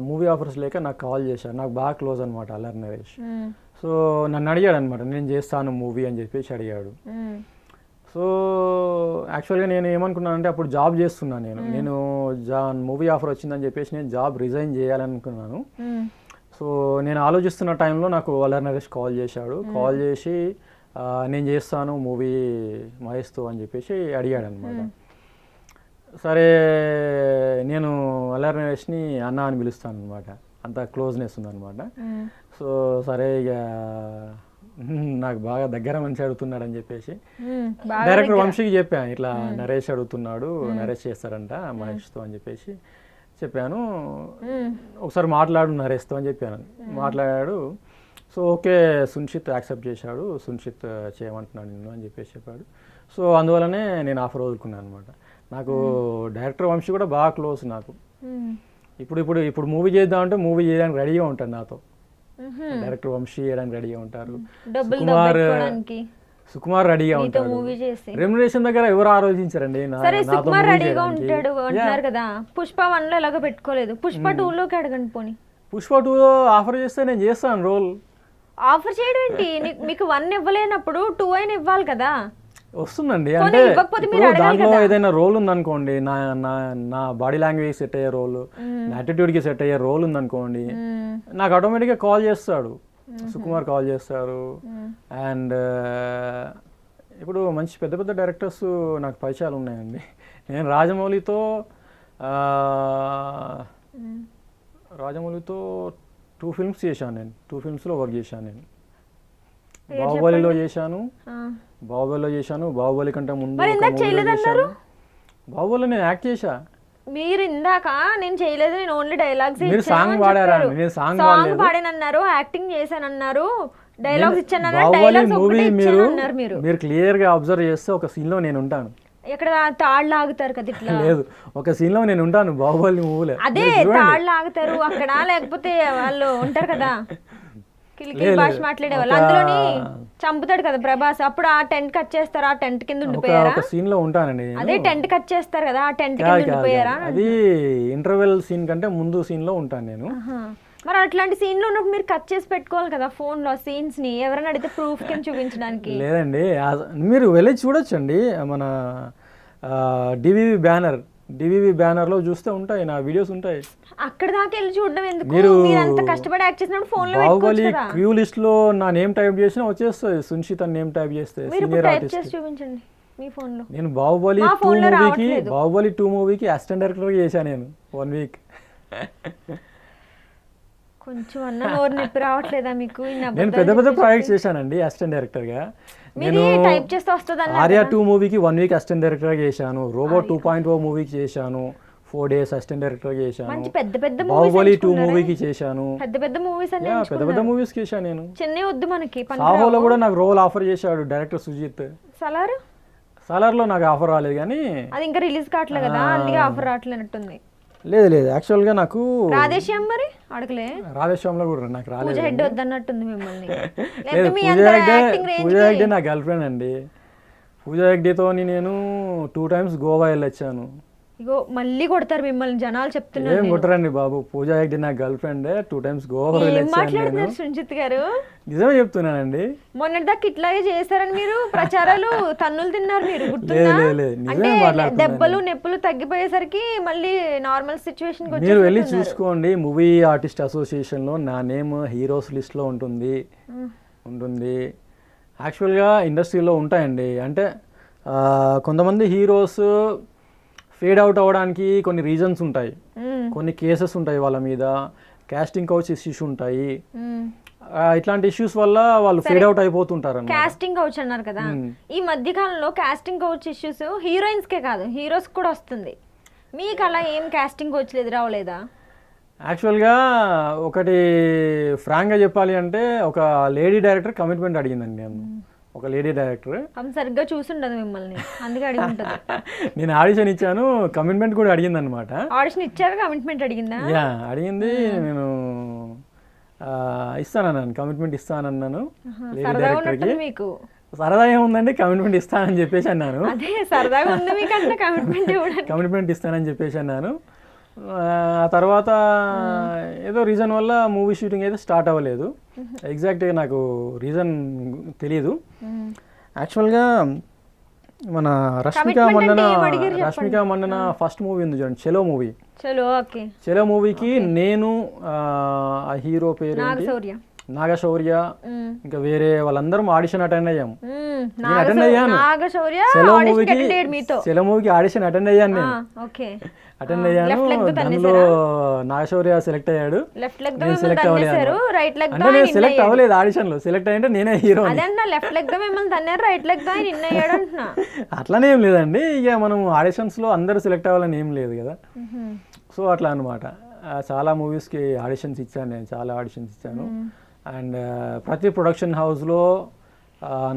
మూవీ ఆఫర్స్ లేక నాకు కాల్ చేశాడు. నాకు బాగా క్లోజ్ అనమాట అల్లరి నరేష్. సో నన్ను అడిగాడు అనమాట, నేను చేస్తాను మూవీ అని చెప్పేసి అడిగాడు. సో యాక్చువల్గా నేను ఏమనుకున్నానంటే అప్పుడు జాబ్ చేస్తున్నాను నేను మూవీ ఆఫర్ వచ్చిందని చెప్పేసి నేను జాబ్ రిజైన్ చేయాలనుకున్నాను. సో నేను ఆలోచిస్తున్న టైంలో నాకు అల్లరి నరేష్ కాల్ చేశాడు. కాల్ చేసి నేను చేస్తాను మూవీ మహేష్తో అని చెప్పేసి అడిగాడు అనమాట. సరే నేను అల్లరి నరేష్ని అన్న అని పిలుస్తాను అనమాట, అంత క్లోజ్నెస్ ఉందన్నమాట. సో సరే ఇక నాకు బాగా దగ్గర మనిషి అడుగుతున్నాడు అని చెప్పేసి డైరెక్టర్ వంశీకి చెప్పాను, ఇట్లా నరేష్ అడుగుతున్నాడు, నరేష్ చేస్తారంట మహేష్తో అని చెప్పేసి చెప్పాను. ఒకసారి మాట్లాడు నరేష్తో అని చెప్పాను. మాట్లాడాడు. సో ఓకే సున్షిత్ యాక్సెప్ట్ చేశాడు, సున్షిత్ చేయమంటున్నాడు నిన్ను అని చెప్పేసి చెప్పాడు. సో అందువల్లనే నేను ఆఫర్ వదులుకున్నాను అనమాట. నాకు డైరెక్టర్ వంశీ కూడా బాగా క్లోజ్ నాకు. ఇప్పుడు మూవీ చేద్దామంటే మూవీ చేయడానికి రెడీగా ఉంటాడు నాతో. డైరెక్టర్ వంశీ చేయడానికి రెడీగా ఉంటారు, సుకుమార్ రెడీగా ఉంటాడు. రెమ్యునరేషన్ దగ్గర ఎవరు ఆలోచించారండి, పుష్ప 1 లో ఎలాగో పెట్టుకోలేదు, పుష్ప 2 లోకి అడగండి. పోనీ పుష్ప 2లో ఆఫర్ చేస్తే నేను చేస్తాను రోల్. ఆఫర్ చేయడం ఏంటి, మీకు 1 ఇవ్వలేనప్పుడు 2 అయినా ఇవ్వాలి కదా. వస్తుందండి, అంటే దాంట్లో ఏదైనా రోల్ ఉందనుకోండి, నా బాడీ లాంగ్వేజ్ సెట్ అయ్యే రోల్, నా యాటిట్యూడ్కి సెట్ అయ్యే రోల్ ఉందనుకోండి, నాకు ఆటోమేటిక్గా కాల్ చేస్తాడు, సుకుమార్ కాల్ చేస్తారు. అండ్ ఇప్పుడు మంచి పెద్ద పెద్ద డైరెక్టర్స్ నాకు పరిచయాలు ఉన్నాయండి. నేను రాజమౌళితో 2 ఫిల్మ్స్ చేశాను. నేను 2 ఫిల్మ్స్లో వర్క్ చేశాను. నేను బాహుబలిలో చేశాను, బాహుబలి కంటే ముందు బాహుబలి నేను యాక్ట్ చేశా. మీరు ఇందాక నేను చేయలేదు, నేను ఓన్లీ డైలాగ్స్ సాంగ్ పాడారా, నేను సాంగ్ పాడానన్నారు, యాక్టింగ్ చేశానన్నారు, డైలాగ్స్ ఇచ్చాను. బాహుబలి మూవీ మీరు క్లియర్ గా అబ్జర్వ్ చేస్తే ఒక సీన్ లో నేను ఉంటాను. ఎక్కడ తాళ్ళు లాగుతారు కదా ఇట్లా, లేదు ఒక సీన్ లో నేను ఉంటాను బాహుబలి మూవీలో. అదే తాళ్ళు లాగుతారు అక్కడ, లేకపోతే వాళ్ళు ఉంటారు కదా భాష మాట్లాడే వాళ్ళు, అందులోని చంపుతాడు కదా ప్రభాస్, అప్పుడు ఆ టెంట్ కట్ చేస్తారు, ఆ టెంట్ కింద ఉండిపోయారా? ఒక సీన్ లో ఉంటానండి. అదే టెంట్ కట్ చేస్తారు కదా, ఆ టెంట్ కింద ఉండిపోయారా? అది ఇంటర్వెల్ సీన్ కంటే ముందు సీన్ లో ఉంటాను నేను. మరి అట్లాంటి సీన్ లో ఉన్నప్పుడు మీరు కట్ చేసి పెట్టుకోవాలి కదా ఫోన్ లో సీన్స్ ని, ఎవరైనా అడిగితే ప్రూఫ్ కింద చూపించడానికి. లేదండి, మీరు వెళ్ళి చూడొచ్చండి, మన డివివి బ్యానర్ లో చూస్తే ఉంటాయి, నా వీడియోస్ ఉంటాయి. అక్కడ దాకా వెళ్ళి చూడడం ఎందుకు, మీరు అంత కష్టపడి యాక్ట్ చేసినప్పుడు ఫోన్ లో బాహుబలి క్యూ లిస్ట్ లో నా నేమ్ టైప్ చేసినా వచ్చేస్తుంది, సున్షిత్ అని నేమ్ టైప్ చేస్తే సీనియర్ ఆర్టిస్ట్. చూపించండి మీ ఫోన్ లో. నేను బాహుబలి 2 మూవీకి అసిస్టెంట్ డైరెక్టర్ గా చేశాను నేను 1 వీక్. కొంచెం అన్న నోరు నొప్పి రావట్లేదా మీకు? నేను పెద్ద పెద్ద ప్రాజెక్ట్స్ చేశానండి అసిస్టెంట్ డైరెక్టర్ గా. నేను ఆర్యా 2 మూవీకి 1 వీక్ అసిస్టెంట్ డైరెక్టర్ గా చేశాను, రోబో 2.0 మూవీకి చేశాను, 4 days అసిస్టెంట్ డైరెక్టర్ గా చేశాను, బాహుబలి 2 మూవీకి చేశాను, పెద్ద పెద్ద మూవీస్ చేశాను నేను. చెన్నై వద్దు మనకి. సాహోలో కూడా నాకు రోల్ ఆఫర్ చేశాడు డైరెక్టర్ సుజిత్. సాలార్లో నాకు ఆఫర్ రాలేదు కానీ అది ఇంకా రిలీజ్ కావట్లే కదా, అందుకే ఆఫర్ రావట్లేనట్టుంది. లేదు యాక్చువల్గా నాకు రాధేశ్యామ్ మరి అడగలే, రాధేశ్యామ్లో కూడా నాకు రాలేదు. పూజ హెడ్ వద్దన్నట్టుంది మిమ్మల్ని. లేదు, పూజా హెగ్డే నా గర్ల్ ఫ్రెండ్ అండి. పూజా హెగ్డేతో నేను 2 times గోవా వెళ్ళొచ్చాను. ఇగో మళ్ళీ కొడతారు మిమ్మల్ని జనాలు, చెప్తున్నారు. ఏం కొట్టరండి బాబు, పూజా హెగ్డే నా గర్ల్ ఫ్రెండ్. 2 times గోవా ఏం వెళ్ళొచ్చాను. మాట్లాడుతున్నారు సుంజిత్ గారు? నిజమే చెప్తున్నానండి. మొన్నటిదాకా ఇట్లాగే చేశారని మీరు ప్రచారాలు తన్నులు తిన్నారు మీరు, గుర్తుందా? అంటే దెబ్బలు నెప్పులు తగ్గిపోయేసరికి మళ్ళీ నార్మల్ సిచ్యువేషన్ మీరు వెళ్ళి చూసుకోండి. మూవీ ఆర్టిస్ట్ అసోసియేషన్లో నా నేమ్ హీరోస్ లిస్ట్లో ఉంటుంది. యాక్చువల్గా ఇండస్ట్రీలో ఉంటాయండి. అంటే కొంతమంది హీరోస్ ఫేడ్ అవుట్ అవ్వడానికి కొన్ని రీజన్స్ ఉంటాయి, కొన్ని కేసెస్ ఉంటాయి వాళ్ళ మీద, కాస్టింగ్ కౌచ్ ఇష్యూస్ ఉంటాయి. ఇట్లాంటి ఇష్యూస్ వల్ల వాళ్ళు ఫేడ్ అవుట్ అయిపోతుంటారు. కాస్టింగ్ కౌచ్ అన్నారు కదా, ఈ మధ్య కాలంలో కాస్టింగ్ కౌచ్ ఇష్యూస్ హీరోయిన్స్ కే కాదు హీరోస్ కూడా వస్తుంది. మీకు అలా ఏం కాస్టింగ్ కౌచ్ ఎదురవలేదా? యాక్చువల్గా ఒకటి ఫ్రాంక్గా చెప్పాలి అంటే, ఒక లేడీ డైరెక్టర్ కమిట్మెంట్ అడిగిందండి నేను. ఒక లేడీ డైరెక్టర్ సరిగ్గా చూసుండదు మిమ్మల్ని, అందుకే అడిగి ఉంటుంది. నేను ఆడిషన్ ఇచ్చాను, కమిట్మెంట్ కూడా అడిగింది అనమాట. ఆడిషన్ ఇచ్చారు, కమిట్మెంట్ అడిగిందా? యా అడిగింది. నేను ఇస్తానన్నాను, కమిట్మెంట్ ఇస్తానన్నాను లేడీ డైరెక్టర్కి. మీకు సరదా ఏముందండి, కమిట్మెంట్ ఇస్తానని చెప్పేసి అన్నాను. అదే సరదాగా ఉంది మీకు అంటే కమిట్మెంట్ ఇస్తానని చెప్పేసి అన్నాను. ఆ తర్వాత ఏదో రీజన్ వల్ల మూవీ షూటింగ్ అయితే స్టార్ట్ అవ్వలేదు. ఎగ్జాక్ట్గా నాకు రీజన్ తెలియదు. యాక్చువల్గా మన రష్మిక మండన ఫస్ట్ మూవీ ఉంది చూడండి, చలో మూవీ. చలో మూవీకి నేను ఆ హీరో పేరు నాగశౌర్య, ఇంకా వేరే వాళ్ళందరం ఆడిషన్ అటెండ్ అయ్యాము. నేను అటెండ్ అయ్యాను చలో మూవీకి ఆడిషన్ అటెండ్ అయ్యాను నేను. అటెండ్ అయ్యాను, దానిలో నాగశౌర్య సెలెక్ట్ అయ్యాడు, నేను సెలెక్ట్ అవ్వలేదు. అంటే నేను సెలెక్ట్ అవ్వలేదు ఆడిషన్ లో, సెలెక్ట్ అయ్యంటే నేనే హీరో. అట్లానే ఏం లేదండి, ఇక మనం ఆడిషన్స్ లో అందరూ సెలెక్ట్ అవ్వాలని ఏం లేదు కదా. సో అట్లా అనమాట. చాలా మూవీస్కి ఆడిషన్స్ ఇచ్చాను నేను, చాలా ఆడిషన్స్ ఇచ్చాను. అండ్ ప్రతి ప్రొడక్షన్ హౌస్లో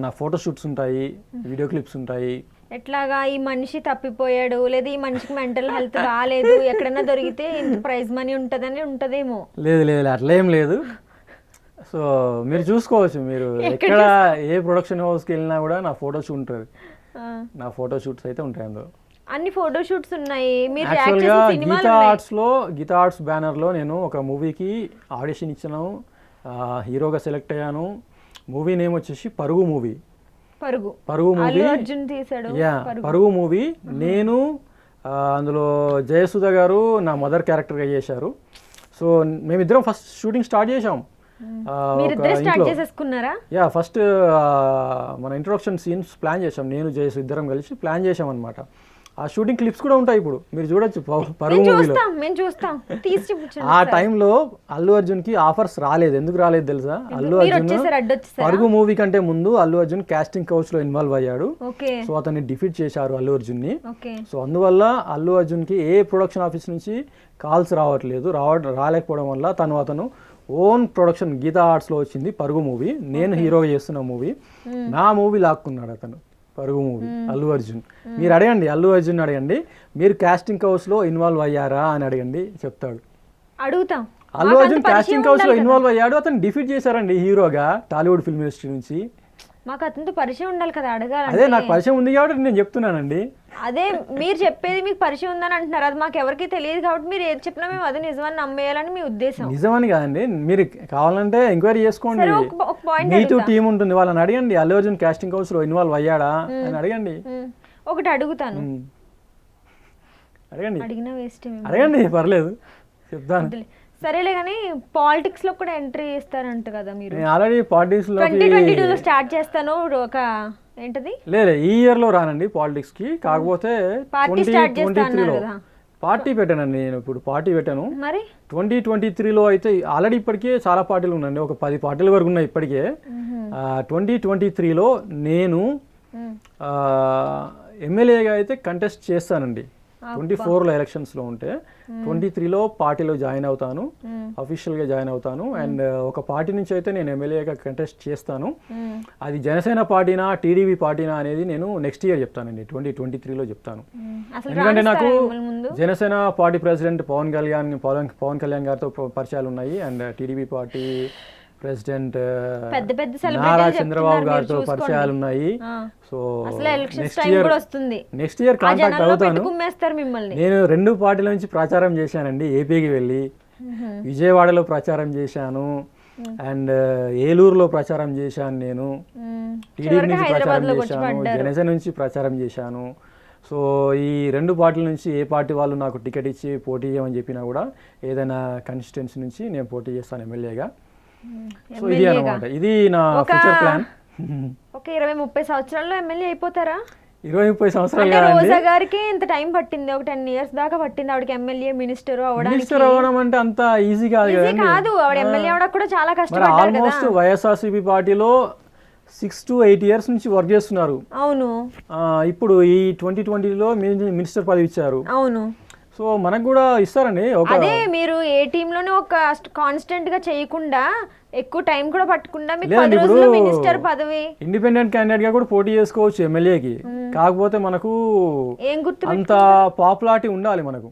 నా ఫోటోషూట్స్ ఉంటాయి, వీడియో క్లిప్స్ ఉంటాయి. ఎట్లాగా ఈ మనిషి తప్పిపోయాడు, లేదా ఈ మనిషికి మెంటల్ హెల్త్ రాలేదు, ఎక్కడైనా దొరికితే ప్రైజ్ మనీ ఉంటుందని ఉంటుందేమో. లేదు అట్లా ఏం లేదు. సో మీరు చూసుకోవచ్చు, మీరు ఎక్కడ ఏ ప్రొడక్షన్ హౌస్కి వెళ్ళినా కూడా నా ఫోటోషూట్ ఉంటుంది, నా ఫోటోషూట్స్ అయితే ఉంటాయి అందులో. అన్ని ఫోటోషూట్స్ ఉన్నాయి. యాక్చువల్గా గీతా ఆర్ట్స్ బ్యానర్లో నేను ఒక మూవీకి ఆడిషన్ ఇచ్చాను, హీరోగా సెలెక్ట్ అయ్యాను. మూవీ నేమ్ వచ్చేసి పరుగు మూవీ. పరుగు మూవీ. నేను అందులో జయసుధ గారు నా మదర్ క్యారెక్టర్గా చేశారు. సో మేమిద్దరం ఫస్ట్ షూటింగ్ స్టార్ట్ చేసాం. ఫస్ట్ మన ఇంట్రొడక్షన్ సీన్స్ ప్లాన్ చేసాం, నేను జయసు ఇద్దరం కలిసి ప్లాన్ చేసాం అనమాట. ఆ షూటింగ్ క్లిప్స్ కూడా ఉంటాయి, ఇప్పుడు మీరు చూడొచ్చు పరుగు మూవీలో. ఆ టైంలో అల్లు అర్జున్ కి ఆఫర్స్ రాలేదు. ఎందుకు రాలేదు తెలుసా? అల్లు అర్జున్ పరుగు మూవీ కంటే ముందు అల్లు అర్జున్ కాస్టింగ్ కౌచ్ లో ఇన్వాల్వ్ అయ్యాడు. సో అతన్ని డిఫీట్ చేశారు అల్లు అర్జున్ ని. సో అందువల్ల అల్లు అర్జున్ కి ఏ ప్రొడక్షన్ ఆఫీస్ నుంచి కాల్స్ రాలేకపోవడం వల్ల అతను ఓన్ ప్రొడక్షన్ గీతా ఆర్ట్స్ లో వచ్చింది పరుగు మూవీ. నేను హీరోగా చేస్తున్న మూవీ, నా మూవీ లాక్కున్నాడు అతను, పరుగు మూవీ, అల్లు అర్జున్. మీరు అడగండి, అల్లు అర్జున్ అడగండి, మీరు కాస్టింగ్ కౌచ్ లో ఇన్వాల్వ్ అయ్యారా అని అడగండి, చెప్తాడు. అడుగుతాం. అల్లు అర్జున్ కాస్టింగ్ కౌచ్ లో ఇన్వాల్వ్ అయ్యాడు, అతను డిఫీట్ చేశారండి హీరోగా టాలీవుడ్ ఫిల్మ్ ఇండస్ట్రీ నుంచి. మాకు అతనితో పరిచయం ఉండాలి కదా, అడగాలి. అదే నాకు పరిచయం ఉంది కాబట్టి నేను చెప్తున్నానండి. అదే మీరు చెప్పేది మీకు పరిచయం ఉందని అంటున్నారు, అది మాకు ఎవరికి తెలియదు కాబట్టి మీరు ఏది చెప్పినా మేము అదే నిజమని నమ్మేయాలని మీ ఉద్దేశం. నిజమని కాదండి, మీరు కావాలంటే ఎంక్వైరీ చేసుకోండి, మీటూ టీం ఉంటుంది, వాళ్ళని అడగండి. అల్లు అర్జున్ కాస్టింగ్ కౌచ్ లో ఇన్వాల్వ్ అయ్యాడా అని అడగండి. ఒకటి అడుగుతాను, అడగండి, పర్లేదు, చెప్తాను. సరేలే కానీ పాలిటిక్స్ లో కూడా ఎంట్రీ చేస్తారంట కదా మీరు? ఆల్రెడీ పాలిటిక్స్ లో 2022 స్టార్ట్ చేస్తాను ఒక ఏంటది? లేదు, ఈ ఇయర్ లో రానండి పాలిటిక్స్ కి, కాకపోతే 2023లో పార్టీ పెట్టానండి. నేను ఇప్పుడు పార్టీ పెట్టాను. మరి 2023లో అయితే ఆల్రెడీ ఇప్పటికే చాలా పార్టీలు ఉన్నాయండి, ఒక 10 పార్టీల వరకు ఉన్నాయి ఇప్పటికే. 2023లో నేను ఎమ్మెల్యేగా అయితే కంటెస్ట్ చేస్తానండి. 24లో ఎలక్షన్స్లో ఉంటే 23లో పార్టీలో జాయిన్ అవుతాను, అఫీషియల్గా జాయిన్ అవుతాను. అండ్ ఒక పార్టీ నుంచి అయితే నేను ఎమ్మెల్యేగా కంటెస్ట్ చేస్తాను. అది జనసేన పార్టీనా టీడీపీ పార్టీనా అనేది నేను నెక్స్ట్ ఇయర్ చెప్తానండి, 2023లో చెప్తాను. ఎందుకంటే నాకు జనసేన పార్టీ ప్రెసిడెంట్ పవన్ కళ్యాణ్ గారితో పరిచయాలు ఉన్నాయి. And TDP party president Nara Chandrababu గారితో పరిచయాలు ఉన్నాయి. సో నెక్స్ట్ ఇయర్ కాంటాక్ట్ అవుతాను. నేను 2 పార్టీల నుంచి ప్రచారం చేశానండి. ఏపీకి వెళ్ళి విజయవాడలో ప్రచారం చేశాను, అండ్ ఏలూరులో ప్రచారం చేశాను, నేను టీడీపీ నుంచి ప్రచారం చేశాను, జనసేన నుంచి ప్రచారం చేశాను. సో ఈ 2 పార్టీల నుంచి ఏ పార్టీ వాళ్ళు నాకు టికెట్ ఇచ్చి పోటీ చేయమని చెప్పినా కూడా ఏదైనా కాన్స్టిట్యుయెన్సీ నుంచి నేను పోటీ చేస్తాను ఎమ్మెల్యేగా. సో ఇది అన్నమాట, ఇది నా ఫ్యూచర్ ప్లాన్. ఒక 20-30 సంవత్సరాల్లో ఎమ్మెల్యే అయిపోతారా? 20-30 సంవత్సరాలు రోజా గారికి ఇంత టైం పట్టింది, ఒక 10 years దాకా పట్టింది ఆవిడకి ఎమ్మెల్యే మినిస్టర్ అవ్వడం అంటే అంత ఈజీ కాదు కాదు. ఆవిడ ఎమ్మెల్యే అవడానికి కూడా చాలా కష్టం. ఆల్మోస్ట్ వైఎస్ఆర్సీపీ పార్టీలో 6 to 8 years నుంచి వర్క్ చేస్తున్నారు. అవును. ఇప్పుడు ఈ 2020లో మినిస్టర్ పదవి ఇచ్చారు. అవును. సో మనకు కూడా ఇస్తారండి. అదే మీరు ఏ టీంలోనే ఒక కాన్స్టెంట్ గా చేయకుండా ఎక్కువ టైం కూడా పట్టకుండా మీకు 10 రోజుల్లో మినిస్టర్ పదవి, ఇండిపెండెంట్ క్యాండిడేట్ గా కూడా పోటీ చేసుకోవచ్చు ఎమ్మెల్యేకి. కాకపోతే మనకు ఏం గుర్తు అంత పాపులారిటీ ఉండాలి. మనకు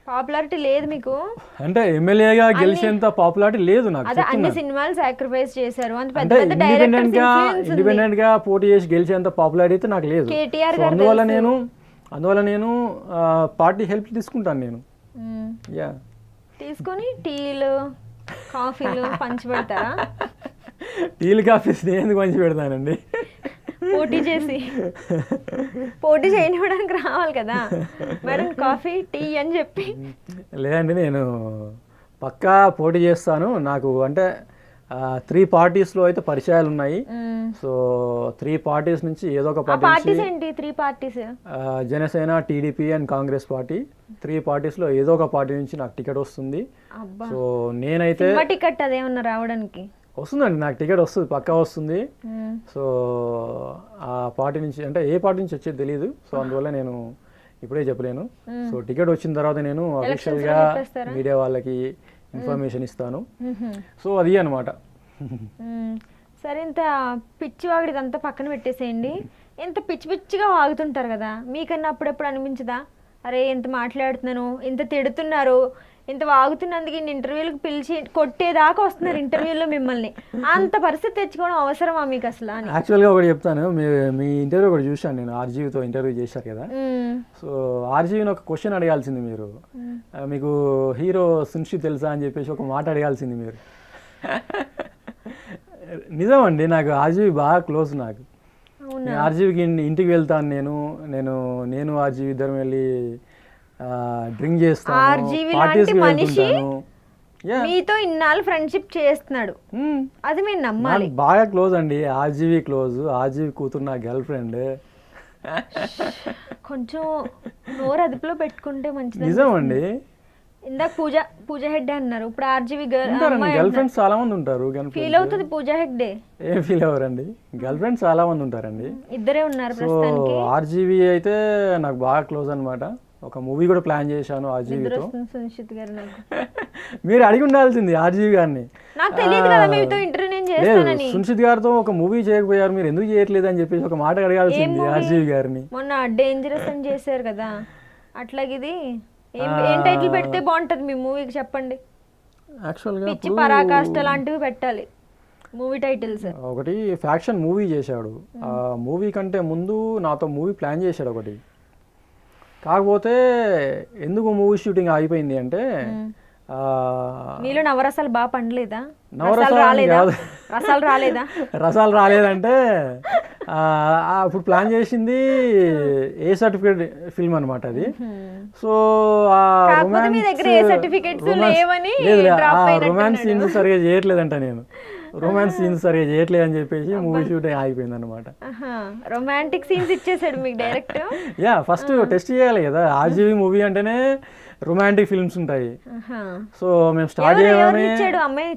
పాపులారిటీ లేదు మీకు, అంటే ఎమ్మెల్యేగా గెలిచేంత పాపులారిటీ లేదు నాకు. అదే అన్ని సినిమాలు సాక్రిఫైస్ చేశారు, అంటే ఇండిపెండెంట్ గా పోటీ చేసి గెలిచేంత పాపులారిటీ అయితే నాకు లేదు. అందువల్ల నేను పార్టీ హెల్ప్ తీసుకుంటాను. నేను తీసుకొని టీలు కాఫీలు పంచి పెడతారా? టీలు కాఫీస్ ఎందుకు పంచి పెడతానండి? పోటీ చేయడానికి రావాలి కదా మేడం, కాఫీ టీ అని చెప్పి. లేదండి, నేను పక్కా పోటీ చేస్తాను. నాకు అంటే 3 parties-లో అయితే పరిచయాలు ఉన్నాయి. సో 3 parties నుంచి ఏదో ఒక పార్టీ ఏంటి? 3 parties Janasena, TDP and Congress party. 3 parties-లో ఏదో ఒక పార్టీ నుంచి నాకు టికెట్ వస్తుంది. సో నేనైతే టికెట్ అదేమన్నా రావడానికి వస్తుందండి, నాకు టికెట్ వస్తుంది, పక్కా వస్తుంది. సో ఆ పార్టీ నుంచి, అంటే ఏ పార్టీ నుంచి వచ్చేది తెలియదు. సో అందువల్ల నేను ఇప్పుడే చెప్పలేను. సో టికెట్ వచ్చిన తర్వాత నేను అఫీషియల్గా మీడియా వాళ్ళకి ఇన్ఫర్మేషన్ ఇస్తాను. సో అది అన్నమాట. సరే, ఇంత పిచ్చి వాగిదంతా పక్కన పెట్టేసేయండి. ఇంత పిచ్చిగా వాగుతుంటారు కదా, మీకన్నా అప్పుడప్పుడు అనిపించదా, అరే ఎంత మాట్లాడుతున్నాను, ఇంత తిడుతున్నారు, ఇంత వాగుతున్నందుకు ఇన్ని ఇంటర్వ్యూలకు పిలిచి కొట్టేదాకా వస్తున్నారు ఇంటర్వ్యూలో మిమ్మల్ని, అంత పరిస్థితి తెచ్చుకోవడం అవసరమా మీకు అసలు అని? యాక్చువల్గా ఒకటి చెప్తాను, మీ ఇంటర్వ్యూ ఒకటి చూశాను నేను, ఆర్జీవితో ఇంటర్వ్యూ చేశారు కదా. సో ఆర్జీవిని ఒక క్వశ్చన్ అడగాల్సింది మీరు, మీకు హీరో సున్షి తెలుసా అని చెప్పేసి ఒక మాట అడగాల్సింది మీరు. నిజమండి, నాకు ఆర్జీవి బాగా క్లోజ్. నాకు ఆర్జీవికి ఇంటికి వెళ్తాను, నేను ఆర్జీవి ఇద్దరం వెళ్ళి డ్రింక్ చేస్తాను, పార్టీస్కి వెళ్తుంటాను. మీతో ఇన్నాళ్ళు ఫ్రెండ్షిప్ చేస్తున్నాడు, అది మీరు నమ్మాలి. బాగా క్లోజ్ అండి, ఆర్జీవి క్లోజ్. ఆర్జీవి కూతురు నా గర్ల్ ఫ్రెండ్. కొంచెం నోరు అదుపులో పెట్టుకుంటే మంచిది. నిజం అండి. ఇందాక పూజ హెగ్డే అన్నారు, ఇప్పుడు ఆర్జీవి గర్ల్ ఫ్రెండ్స్ చాలా మంది ఉంటారు. ఫీల్ అవుతుంది పూజ హెగ్డే? ఏం ఫీల్ అవ్వరండి, గర్ల్ ఫ్రెండ్స్ చాలా మంది ఉంటారండి. ఇద్దరే ఉన్నారు సో ఆర్జీవి అయితే నాకు బాగా క్లోజ్ అన్నమాట. ఒక మూవీ కూడా ప్లాన్ చేశాను ఆర్జీవితో. మీరు అడిగి ఉండాల్సింది ఆర్జీవి గారిని. సున్షిత్ గారితో ఒక మూవీ చేయకపోయారు, మీరు ఎందుకు చేయట్లేదు అని చెప్పేసి ఒక మాట అడగాల్సింది ఆర్జీవి గారిని. మొన్న డేంజరస్ అని చేశారు కదా, అట్లాగే ఇది ఏం టైటిల్ పెడితే బాగుంటది మీ మూవీకి చెప్పండి? యాక్చువల్గా పిచ్చి పరాకాష్ట లాంటివి పెట్టాలి మూవీ టైటిల్స్. ఒకటి ఫ్యాక్షన్ మూవీ చేశాడు, ఆ మూవీ కంటే ముందు నాతో మూవీ ప్లాన్ చేశాడు ఒకటి. కాకపోతే ఎందుకు మూవీ షూటింగ్ ఆగిపోయింది అంటే, మీలో నవరసాలు బాగా పండలేదా? రసాలు రాలేదంటే అప్పుడు ప్లాన్ చేసింది ఏ సర్టిఫికేట్ ఫిల్మ్ అనమాట అది. సో రొమాన్స్ సీన్స్ సరిగా చేయట్లేదంట, నేను రొమాన్స్ సీన్స్ సరిగా చేయట్లేదు అని చెప్పేసి మూవీ షూటింగ్ ఆగిపోయింది అనమాట. రొమాంటిక్ సీన్స్ ఇచ్చేసాడు మీకు డైరెక్ట్. యా, ఫస్ట్ టెస్ట్ చేయాలి కదా, ఆర్జీవి మూవీ అంటేనే రొమాంటిక్ ఫిల్మ్స్ ఉంటాయి. సో మేము స్టార్ట్ చేయగానే అమ్మాయిని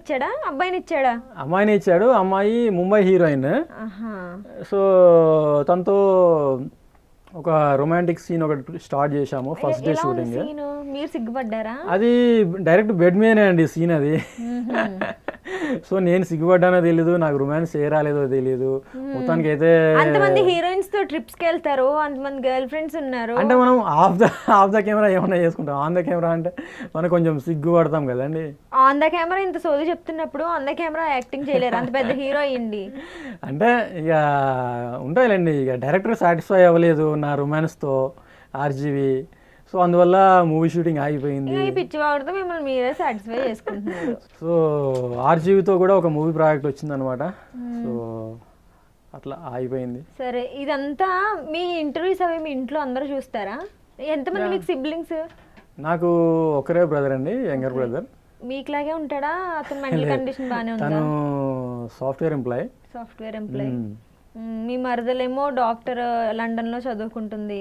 ఇచ్చాడు. అమ్మాయి ముంబై హీరోయిన్. సో తనతో ఒక రొమాంటిక్ సీన్ ఒకటి స్టార్ట్ చేశాము ఫస్ట్ డే షూటింగ్. సీను మీరు సిగ్గుపడ్డారా? అది డైరెక్ట్ బెడ్ మీదనే అండి సీన్ అది. సో నేను సిగ్గుపడ్డానో తెలీదు, నాకు రొమాన్స్ ఏ రాలేదో తెలీదు. మొత్తానికి అయితే అంతమంది హీరోయిన్స్ తో ట్రిప్స్ కి వెళ్తారు, అంతమంది గర్ల్ ఫ్రెండ్స్ ఉన్నారు. అంటే మనం ఆఫ్ ద కెమెరా ఏమన్నా చేసుకుంటాం, ఆన్ ద కెమెరా అంటే మనం కొంచెం సిగ్గుపడతాం కదండి. ఆన్ ద కెమెరా ఇంత సోది చెప్తున్నప్పుడు ఆన్ ద కెమెరా యాక్టింగ్ చేయలేరు, అంత పెద్ద హీరో అయ్యింది. అంటే ఇక ఉంటాయిలేండి, ఇక డైరెక్టర్ సాటిస్ఫై అవ్వలేదు నా రొమాన్స్తో ఆర్జీవి. సో అందువల్ల మూవీ షూటింగ్ ఆగిపోయింది. ఈ పిచ్చి వాడితో మిమ్మల్ని మీరే సాటిస్ఫై చేసుకుంటున్నారు. సో ఆర్జీవితో కూడా ఒక మూవీ ప్రాజెక్ట్ వచ్చిందనమాట. సో అట్లా ఆగిపోయింది. సరే, ఇదంతా మీ ఇంటర్వ్యూస్ అవి మీ ఇంట్లో అందరూ చూస్తారా? ఎంతమంది మీకు సిబ్లింగ్స్? నాకు ఒకరే బ్రదర్ అండి, యంగర్ బ్రదర్. మీకులాగే ఉంటాడా? అతను మెంటల్ కండిషన్ బాగానే ఉందా? తను సాఫ్ట్వేర్ ఎంప్లాయ్. Software employee. మీ మరదలేమో డాక్టర్ లండన్లో చదువుకుంటుంది,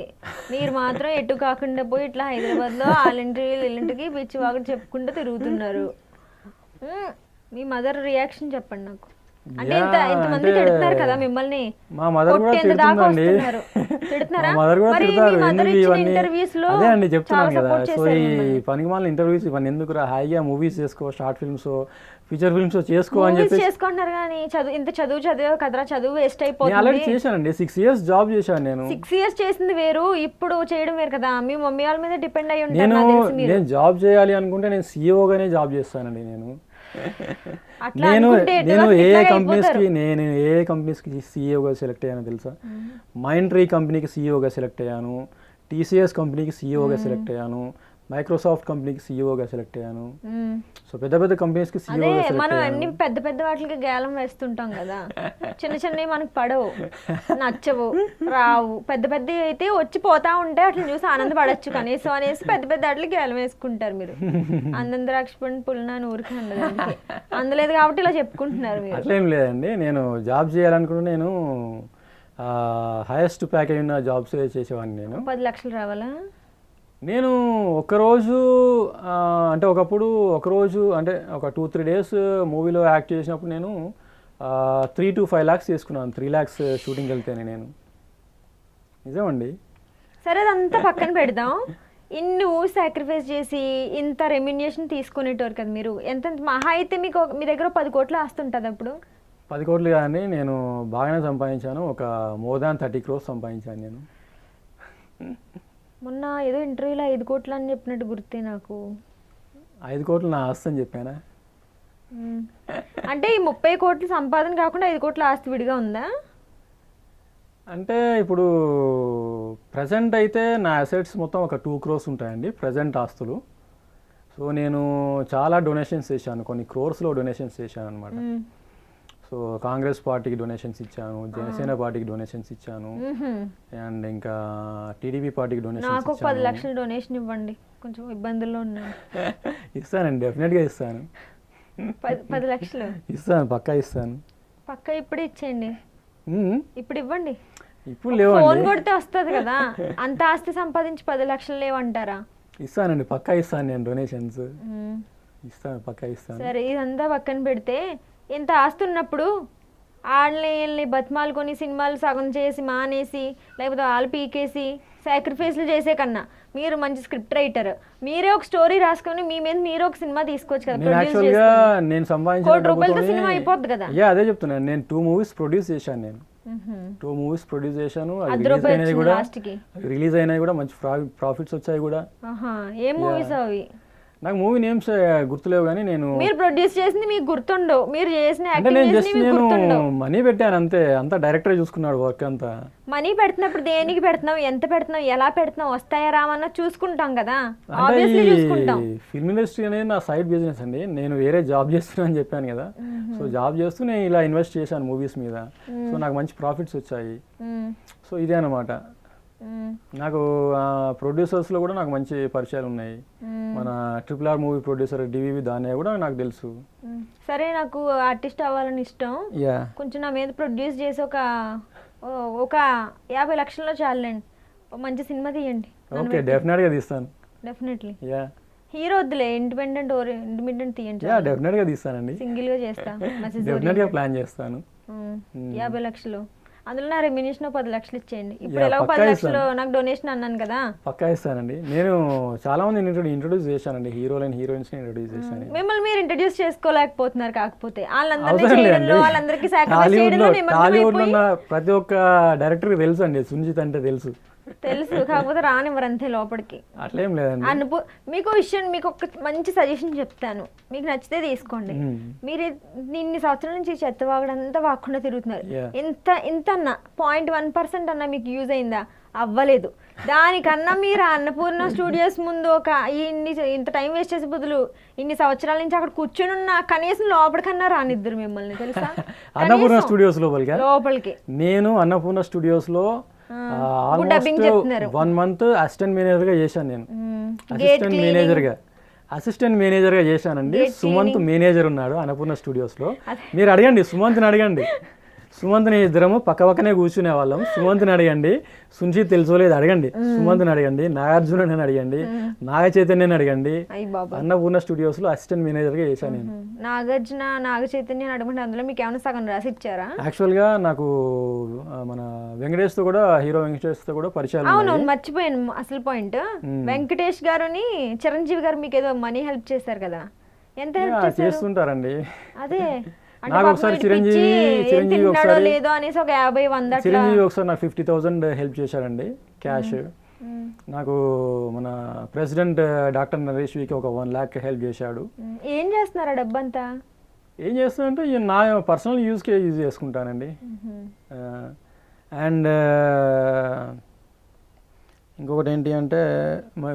మీరు మాత్రం ఎటు కాకుండా పోయి ఇట్లా హైదరాబాద్లో వాళ్ళింటికి వీళ్ళింటికి పిచ్చి వాగుడు చెప్పుకుంటూ తిరుగుతున్నారు. మీ మదర్ రియాక్షన్ చెప్పండి నాకు. అంటే ఇంతమంది తిడుతున్నారు కదా మిమ్మల్ని, మా మదర్ కూడా తిడుతుందండి. అదే అండి చెప్తున్నాను కదా. సో ఈ పనికిమాలిన ఇంటర్వ్యూస్ ఇవన్నీ ఎందుకు, హాయిగా మూవీస్ చేసుకో, షార్ట్ ఫిల్మ్స్, ఫీచర్ ఫిల్మ్స్ చేసుకో అని చెప్పి చేసుకుంటున్నారు. కానీ ఇంత చదివే కదరా, చదువు వేస్ట్ అయిపోతుంది. ఆల్రెడీ చేశానండి, 6 years జాబ్ చేశాను నేను. 6 years చేసింది వేరు, ఇప్పుడు చేయడం వేరు కదా. మీ మమ్మీ వాళ్ళ మీద డిపెండ్ అయ్యి ఉంటారు. నేను జాబ్ చేయాలి అనుకుంటే నేను సీఈఓగానే జాబ్ చేస్తానండి. నేను ఏ కంపెనీస్కి సీఈఓగా సెలెక్ట్ అయ్యానో తెలుసా? మైండ్ ట్రీ కంపెనీకి సీఈఓగా సెలెక్ట్ అయ్యాను, టీసీఎస్ కంపెనీకి సీఈఓగా సెలెక్ట్ అయ్యాను, మైక్రోసాఫ్ట్ కంపెనీకి సీఈఓగా సెలెక్ట్ అయ్యాను. సో పెద్ద పెద్ద కంపెనీస్కి సీఈఓగా సెలెక్ట్ మనం అన్ని పెద్ద పెద్ద వాటికి గేలం వేస్తుంటాం కదా. చిన్న చిన్నవి మనకు పడవు, నచ్చవు, రావు. పెద్ద పెద్ద అయితే వచ్చి పోతా ఉంటే అట్లా చూసి ఆనందపడచ్చు కనీసం అనేసి పెద్ద పెద్ద వాటికి గేలం వేసుకుంటారు మీరు. అందంద రాక్షపండి పుల్నా ఊరికి ఉండదు, అందలేదు కాబట్టి ఇలా చెప్పుకుంటున్నారు మీరు. అట్లేం లేదండి, నేను జాబ్ చేయాలనుకుంటే నేను హైయెస్ట్ ప్యాకేజ్ ఉన్న జాబ్స్ చేసేవాడిని. నేను 10 లక్షలు రావాలా? నేను ఒకరోజు అంటే ఒకరోజు అంటే ఒక 2-3 days మూవీలో యాక్ట్ చేసినప్పుడు నేను 3 to 5 lakhs తీసుకున్నాను. 3 lakhs షూటింగ్కి వెళ్తేనే నేను. నిజమండి. సరే, అదంతా పక్కన పెడదాం. ఇన్ని సాక్రిఫైస్ చేసి ఇంత రెమ్యునేషన్ తీసుకునేటోరు కదా మీరు. ఎంత మహా అయితే మీ దగ్గర 10 కోట్లు ఆస్తుంటుంది అప్పుడు? 10 కోట్లు కానీ నేను బాగానే సంపాదించాను. ఒక more than 30 crores సంపాదించాను నేను. మొన్న ఏదో ఇంటర్వ్యూలో 5 కోట్లు అని చెప్పినట్టు గుర్తే నాకు. 5 కోట్లు నా ఆస్తి అని చెప్పానా? అంటే ఈ 30 కోట్ల సంపాదన కాకుండా 5 కోట్ల ఆస్తి విడిగా ఉందా? అంటే ఇప్పుడు ప్రజెంట్ అయితే నా అసెట్స్ మొత్తం ఒక 2 crores ఉంటాయండి, ప్రజెంట్ ఆస్తులు. సో నేను చాలా డొనేషన్స్ చేశాను, కొన్ని క్రోర్స్లో డొనేషన్స్ చేశాను అనమాట. సో కాంగ్రెస్ పార్టీకి డొనేషన్స్ ఇచ్చాను, జనసేన పార్టీకి డొనేషన్స్ ఇచ్చాను, అండ్ ఇంకా టీడీపీ పార్టీకి డొనేషన్స్. నాకు 10 లక్షలు డొనేషన్ ఇవ్వండి, కొంచెం ఇబ్బందుల్లో ఉన్నాను. ఇస్తానండి, డెఫినెట్గా ఇస్తాను. 10 లక్షలు ఇస్తాను, పక్కా ఇస్తాను. పక్కా ఇప్పుడే ఇచ్చేయండి, ఇప్పుడు ఇవ్వండి. ఇప్పుడు లేవు, ఫోన్ కొడితే వస్తుంది కదా. అంత ఆస్తి సంపాదించి 10 లక్షలు లేవంటారా? ఇస్తానండి, పక్కా ఇస్తాను నేను డొనేషన్స్. ఇస్తాను, పక్కా ఇస్తాను. సరే, ఇదంతా పక్కన పెడితే ఇంత ఆస్తి ఉన్నప్పుడు వాళ్ళని బతిమాలుకొని సినిమాలు సగం చేసి మానేసి లేకపోతే వాళ్ళు పీకేసి సాక్రిఫైస్లు చేసే కన్నా మీరు మంచి స్క్రిప్ట్ రైటర్, మీరే ఒక స్టోరీ రాసుకొని మీ మీద మీరు ఒక సినిమా తీసుకోవచ్చు కదా. నేను సంపాదించిన రూపాయలతో సినిమా అయిపోద్ది కదా. అదే చెప్తున్నాను, నేను 2 movies ప్రొడ్యూస్ చేశాను. నేను 2 movies ప్రొడ్యూస్ చేశాను. రిలీజ్ అయినాయి కూడా, మంచి ప్రాఫిట్స్ వచ్చాయి కూడా. ఏం మూవీస్ అవి? నాకు మూవీ నేమ్స్ గుర్తులేవు కానీ నేను మీరు ప్రొడ్యూస్ చేసింది మీకు గుర్తుండవు, మీరు చేసిన నేను మనీ పెట్టాను అంతే. అంతా డైరెక్టర్ చూసుకున్నాడు వర్క్ అంతా. మనీ పెడుతున్నప్పుడు దేనికి పెడుతున్నావు, ఎంత పెడుతున్నావు, ఎలా పెడుతున్నావు, వస్తాయా రామన్నా చూసుకుంటాం కదా. ఆబ్వియస్లీ చూసుకుంటాం. ఫిల్మ్ ఇండస్ట్రీ అనేది నా సైడ్ బిజినెస్ అండి. నేను వేరే జాబ్ చేస్తున్నా అని చెప్పాను కదా. సో జాబ్ చేస్తూ నేను ఇలా ఇన్వెస్ట్ చేశాను మూవీస్ మీద. సో నాకు మంచి ప్రాఫిట్స్ వచ్చాయి. సో ఇదే అన్నమాట. నాకు ప్రొడ్యూసర్స్లో కూడా నాకు మంచి పరిచయాలు ఉన్నాయి. మన RRR movie producer DVV Danayya కూడా నాకు తెలుసు. సరే, నాకు ఆర్టిస్ట్ అవ్వాలని ఇష్టం. కొంచెం నా మీద ప్రొడ్యూస్ చేసి ఒక 50 లక్షల్లో చాలండి, మంచి సినిమా తీయండి. ఓకే, డెఫినెట్గా తీస్తాను. డెఫినెట్లీ. హీరో వద్దులే, ఇండిపెండెంట్ తీయండి. డెఫినెట్గా తీస్తానండి. సింగిల్ గా చేస్తా, డెఫినెట్గా ప్లాన్ చేస్తాను. 50 లక్షలు అందులో నా రెమ్యునేషన్ 10 లక్షలు ఇచ్చేయండి. ఇప్పుడు Yeah, ఎలా పక్కా 10 లక్షలు నాకు డొనేషన్ అన్నాను కదా. పక్కా ఇస్తానండి. నేను చాలా మంది ఇంట్రొడ్యూస్ చేశానండి, హీరోలు అండ్ హీరోయిన్స్ ని ఇంట్రొడ్యూస్ చేశాను. మిమ్మల్ని మీరు ఇంట్రడ్యూస్ చేసుకోలేకపోతున్నారు, కాకపోతే వాళ్ళందరినీ అవసరం చేయడంలో లేదండి. వాళ్ళందరికీ సాక్రిఫైస్ టాలీవుడ్ చేయడంలో లో నిమగ్నమైపోయి ఉన్న ప్రతి ఒక్క డైరెక్టర్ తెలుసు అండి, సుంజిత్ అంటే తెలుసు. తెలుసు, కాకపోతే రానివ్వరు అంతే లోపలికి. అట్లేం లేదండి. మీకు విషయం, మీకు ఒక మంచి సజెషన్ చెప్తాను, మీకు నచ్చితే తీసుకోండి. మీరు ఇన్ని సంవత్సరాల నుంచి చెత్త వాగడంతా వాకుండా తిరుగుతున్నారు. Yeah. ఇంత అన్న 0.1% అన్న మీకు యూజ్ అయిందా? అవ్వలేదు. దానికన్నా మీరు అన్నపూర్ణ స్టూడియోస్ ముందు ఇంత టైం వేస్ట్ చేసే బదులు ఇన్ని సంవత్సరాల నుంచి అక్కడ కూర్చొని ఉన్న కనీసం లోపలికన్నా రానిద్దరు మిమ్మల్ని, తెలుసా? అన్నపూర్ణ స్టూడియోస్ లోపలికి నేను అన్నపూర్ణ స్టూడియోస్ లో ఆల్మోస్ట్ 1 month అసిస్టెంట్ మేనేజర్ గా చేశాను. నేను అసిస్టెంట్ మేనేజర్ గా చేశానండి. సుమంత్ మేనేజర్ ఉన్నాడు అన్నపూర్ణ స్టూడియోస్ లో. మీరు అడగండి, సుమంత్ని అడగండి. సుమంత్ని ఇద్దరము పక్కనే కూర్చునే వాళ్ళం. సుమంత్ని అడగండి, సుంజిత్ తెలుసో లేదు అడగండి. సుమంత్ని అడగండి, నాగార్జున అడగండి, నాగ చైతన్యని అడగండి. అన్నపూర్ణ స్టూడియోస్ లో అసిస్టెంట్ మేనేజర్ గా చేశాను నేను. నాగార్జున, నాగ చైతన్య అడగండి. అందులో మీకు ఏమైనా సగం రాసి ఇచ్చారా? యాక్చువల్ గా నాకు మన వెంకటేష్ తో కూడా, హీరో వెంకటేష్ తో కూడా పరిచయాలు. అవునవును, మర్చిపోయాను అసలు పాయింట్. వెంకటేష్ గారుని చిరంజీవి గారు మీకు ఏదో మనీ హెల్ప్ చేశారు కదా, ఎంత హెల్ప్ చేస్తుంటారండి? అదే నాకు ఒకసారి చిరంజీవి ఒకసారి లేదో అనేసి ఒక 50-100 చిరంజీవి ఒకసారి నాకు 50,000 హెల్ప్ చేశారండి క్యాష్. నాకు మన ప్రెసిడెంట్ డాక్టర్ నరేష్ వికి ఒక 1 lakh హెల్ప్ చేశాడు. ఏం చేస్తున్నారు ఆ డబ్బంతా? ఏం చేస్తానంటే నా పర్సనల్ యూజ్కే యూజ్ చేసుకుంటానండి. అండ్ ఇంకొకటి ఏంటి అంటే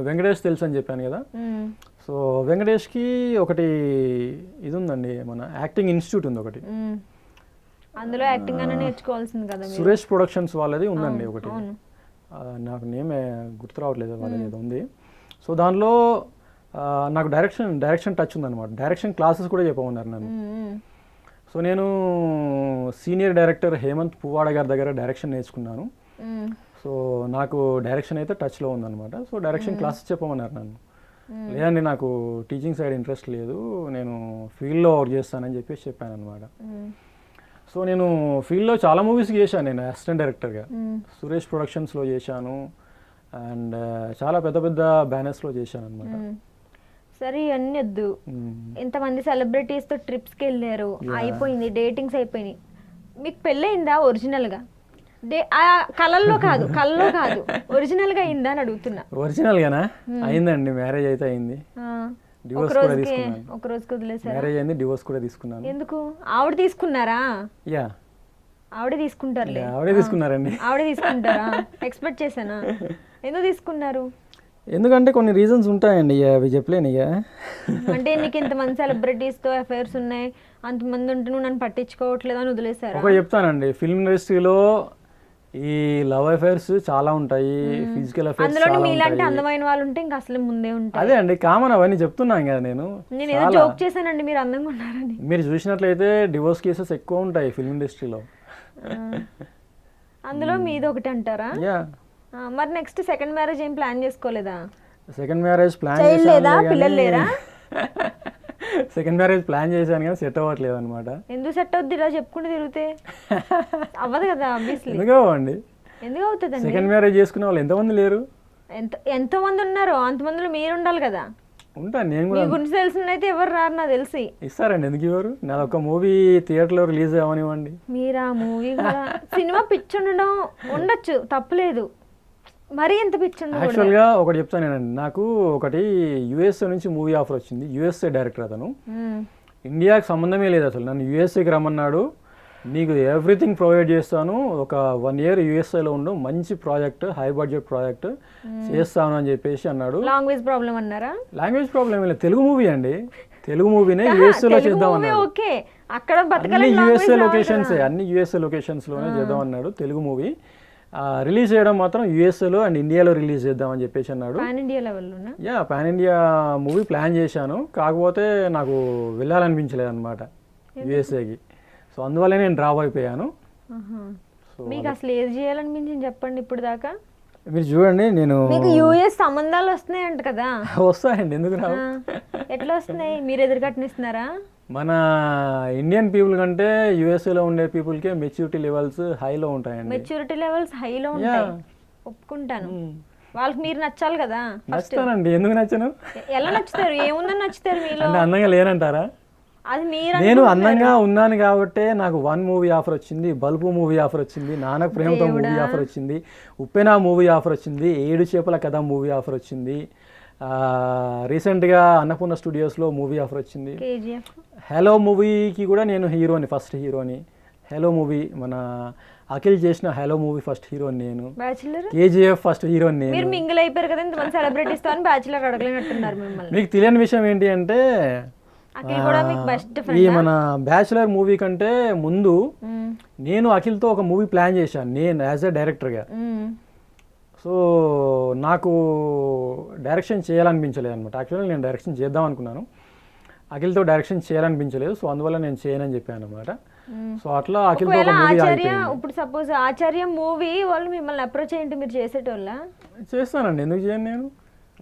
వెంకటేష్ తెలుసు అని చెప్పాను కదా. సో వెంకటేష్కి ఒకటి ఇది ఉందండి, మన యాక్టింగ్ ఇన్స్టిట్యూట్ ఉంది ఒకటి. అందులో యాక్టింగ్ అనే నేర్చుకోవాల్సింది కదా. సురేష్ ప్రొడక్షన్స్ వాళ్ళది ఉందండి ఒకటి, నాకు నేమే గుర్తు రావట్లేదు, వాళ్ళది ఏదో ఉంది. సో దానిలో నాకు డైరెక్షన్ టచ్ ఉందన్నమాట. డైరెక్షన్ క్లాసెస్ కూడా చెప్పమన్నారు నన్ను. సో నేను సీనియర్ డైరెక్టర్ హేమంత్ పువ్వాడ గారి దగ్గర డైరెక్షన్ నేర్చుకున్నాను. సో నాకు డైరెక్షన్ అయితే టచ్లో ఉందన్నమాట. సో డైరెక్షన్ క్లాసెస్ చెప్పమన్నారు నన్ను. లేదండి నాకు టీచింగ్ సైడ్ ఇంట్రెస్ట్ లేదు, నేను ఫీల్డ్లో వర్క్ చేస్తానని చెప్పేసి చెప్పాను అనమాట. సో నేను ఫీల్డ్లో చాలా మూవీస్ చేశాను. నేను అసిస్టెంట్ డైరెక్టర్గా సురేష్ ప్రొడక్షన్స్లో చేశాను, అండ్ చాలా పెద్ద పెద్ద బ్యానర్స్లో చేశాను అనమాట. సరే ఇవన్నీ వద్దు, ఇంతమంది సెలబ్రిటీస్తో ట్రిప్స్కి వెళ్ళారు, అయిపోయింది, డేటింగ్స్ అయిపోయినాయి. మీకు పెళ్ళయిందా ఒరిజినల్గా? కళ్ళల్లో కాదు ఒరిజినల్ గా అయిందా అని అడుగుతున్నా. ఒరిజినల్ గానా? అయిందండి, మ్యారేజ్ అయితే అయింది. డివోర్స్ కూడా తీసుకున్నాను. ఒక రోజుకి వదిలేసారా? మ్యారేజ్ అయింది, డివోర్స్ కూడా తీసుకున్నాను. ఎందుకు? ఆవిడ తీసుకున్నారా? యా, ఆవిడే తీసుకుంటారులే. ఆవిడే తీసుకున్నారండి. ఆవిడే తీసుకుంటారా? ఎక్స్పెక్ట్ చేశానా. ఎందుకు తీసుకున్నారు? ఎందుకంటే కొన్ని రీజన్స్ ఉంటాయండి, అవి చెప్పలేను ఇక. అంటే నీకు ఇంతమంది సెలబ్రిటీస్తో అఫైర్స్ ఉన్నాయి, అంతమంది ఉంటే నువ్వు నన్ను పట్టించుకోవట్లేదు అని వదిలేసారా? ఒక చెప్తానండి, ఫిల్మ్ ఇండస్ట్రీలో ఈ లవ్ అఫైర్స్ చాలా ఉంటాయి, ఫిజికల్ అఫైర్స్ చాలా ఉంటాయి. మీలాంటి అందమైన వాళ్ళు ఉంటే ఇంకా అసలు ముందే ఉంటాయి. అదే అండి, కామన్, అవన్నీ చెప్తున్నాను కదా నేను. ఏదో జోక్ చేశానండి, మీరు అందంగా ఉన్నారని. మీరు చూసినట్లయితే డివోర్స్ కేసెస్ ఎక్కువ ఉంటాయి ఫిల్మ్ ఇండస్ట్రీలో. అందులో మీది ఒకటి అంటారా? యా. మరి నెక్స్ట్ సెకండ్ మ్యారేజ్ ఏం ప్లాన్ చేసుకోలేదా? సెకండ్ మ్యారేజ్ ప్లాన్ చేయలేదా? పిల్లలు లేరా? సెకండ్ మ్యారేజ్ ప్లాన్ చేశాను కానీ సెట్ అవ్వట్లేదు అనమాట. ఎందుకు సెట్ అవుద్ది? ఇలా చెప్పుకుంటూ తిరిగితే అవ్వదు కదా. ఆబ్వియస్లీ ఎందుకు అవ్వండి, ఎందుకు అవుతుంది? సెకండ్ మ్యారేజ్ చేసుకునే వాళ్ళు ఎంతమంది లేరు? ఎంతో మంది ఉన్నారు, అంతమందిలో మీరు ఉండాలి కదా. ఉంటాను నేను కూడా. మీ గురించి తెలిసినైతే ఎవరు రారు నాకు తెలిసి. ఇస్తారండి, ఎందుకు ఇవ్వరు? నాది ఒక మూవీ థియేటర్లో రిలీజ్ అవ్వనివ్వండి. మీరు ఆ మూవీ సినిమా పిచ్చి ఉండడం ఉండొచ్చు, తప్పులేదు, మరీ ఎంత పిచ్చి ఉండదు. యాక్చువల్గా ఒకటి చెప్తానేనండి, నాకు ఒకటి యుఎస్ఏ నుంచి మూవీ ఆఫర్ వచ్చింది. యుఎస్ఏ డైరెక్టర్ అతను, ఇండియాకి సంబంధమే లేదు అసలు. నన్ను యుఎస్ఏకి రమ్మన్నాడు, నీకు ఎవ్రీథింగ్ ప్రొవైడ్ చేస్తాను, ఒక 1 year యుఎస్ఏలో ఉండు, మంచి ప్రాజెక్ట్, హై బడ్జెట్ ప్రాజెక్ట్ చేస్తాను అని చెప్పేసి అన్నాడు. లాంగ్వేజ్ ప్రాబ్లం అన్నారా? లాంగ్వేజ్ ప్రాబ్లం లేదు, తెలుగు మూవీ అండి, తెలుగు మూవీనే యుఎస్ఏలో చేద్దాం అన్నాడు. ఓకే, అక్కడ అన్ని యుఎస్ఏ లొకేషన్స్, అన్ని యుఎస్ఏ లొకేషన్స్లోనే చేద్దాం అన్నాడు. తెలుగు మూవీ రిలీజ్ చేయడం మాత్రం యుఎస్ఏలో అండ్ ఇండియాలో రిలీజ్ చేద్దామని చెప్పేసి అన్నాడు. పాన్ ఇండియా లెవెల్లోనా? Yeah, pan India movie plan చేశాను, కాకపోతే నాకు వెళ్ళాలనిపించలేదు అనమాట యుఎస్ఏకి. సో అందువల్ల నేను డ్రాప్ అయిపోయాను. మీకు అసలు ఏది చేయాలనిపించింది చెప్పండి ఇప్పుడు దాకా? మీరు చూడండి, నేను మీకు యుఎస్ సంబంధాలు వస్తున్నాయంట కదా. వస్తాయండి, ఎందుకు రావు? ఎట్లా వస్తున్నాయి? మీరు ఎదురు కట్టిస్తున్నారా? మన ఇండియన్ పీపుల్ కంటే యుఎస్ఏలో ఉండే పీపుల్కే మెచ్యూరిటీ లెవెల్స్ హైలో ఉంటాయండి. మెచ్యూరిటీ లెవెల్స్ హైలో ఉంటాయి, ఒప్పుకుంటాను. వాళ్ళకి మీరు నచ్చాలి కదా. నచ్చుతానండి, ఎందుకు నచ్చను? ఎలా నచ్చుతారు? ఏముందని నచ్చుతారు మీలో? అంటే అందంగా లేనంటారా? అది మీరు నేను అందంగా ఉన్నాను కాబట్టే నాకు 1 మూవీ ఆఫర్ వచ్చింది, బల్బు మూవీ ఆఫర్ వచ్చింది, నానక ప్రేమతో మూవీ ఆఫర్ వచ్చింది, ఉప్పెన మూవీ ఆఫర్ వచ్చింది, 7 చేపల కథ మూవీ ఆఫర్ వచ్చింది, రీసెంట్గా అన్నపూర్ణ స్టూడియోస్లో మూవీ ఆఫర్ వచ్చింది. కేజీఎఫ్ హలో మూవీకి కూడా నేను హీరోని, ఫస్ట్ హీరోని. హలో మూవీ మన అఖిల్ చేసిన హలో మూవీ ఫస్ట్ హీరోని నేను. బ్యాచులర్ కేజీఎఫ్ ఫస్ట్ హీరోని నేను. మీరు మింగిల్ అయిపోయారు కదా ఇంతమంది సెలబ్రిటీస్ తో, బ్యాచులర్ అడగలేనట్టున్నారు మిమ్మల్ని. మీకు తెలియని విషయం ఏంటి అంటే అఖిల్ కూడా మీకు బెస్ట్ ఈ ఫ్రెండ్. మన బ్యాచులర్ మూవీ కంటే ముందు నేను అఖిల్తో ఒక మూవీ ప్లాన్ చేశాను, నేను యాజ్ ఎ డైరెక్టర్గా. సో నాకు డైరెక్షన్ చేయాలనిపించలేదు అనమాట. యాక్చువల్గా నేను డైరెక్షన్ చేద్దాం అనుకున్నాను, అఖిల్తో డైరెక్షన్ చేయాలనిపించలేదు. సో అందువల్ల నేను చేయనని చెప్పాను అనమాట. సో అట్లా అఖిల్తో ఒక మూవీ ఆచార్య, ఇప్పుడు సపోజ్ ఆచార్య మూవీ వాళ్ళు మిమ్మల్ని అప్రోచ్ అయ్యింటే మీరు చేసేటోళ్ళ? చేస్తానండి, ఎందుకు చేయను? నేను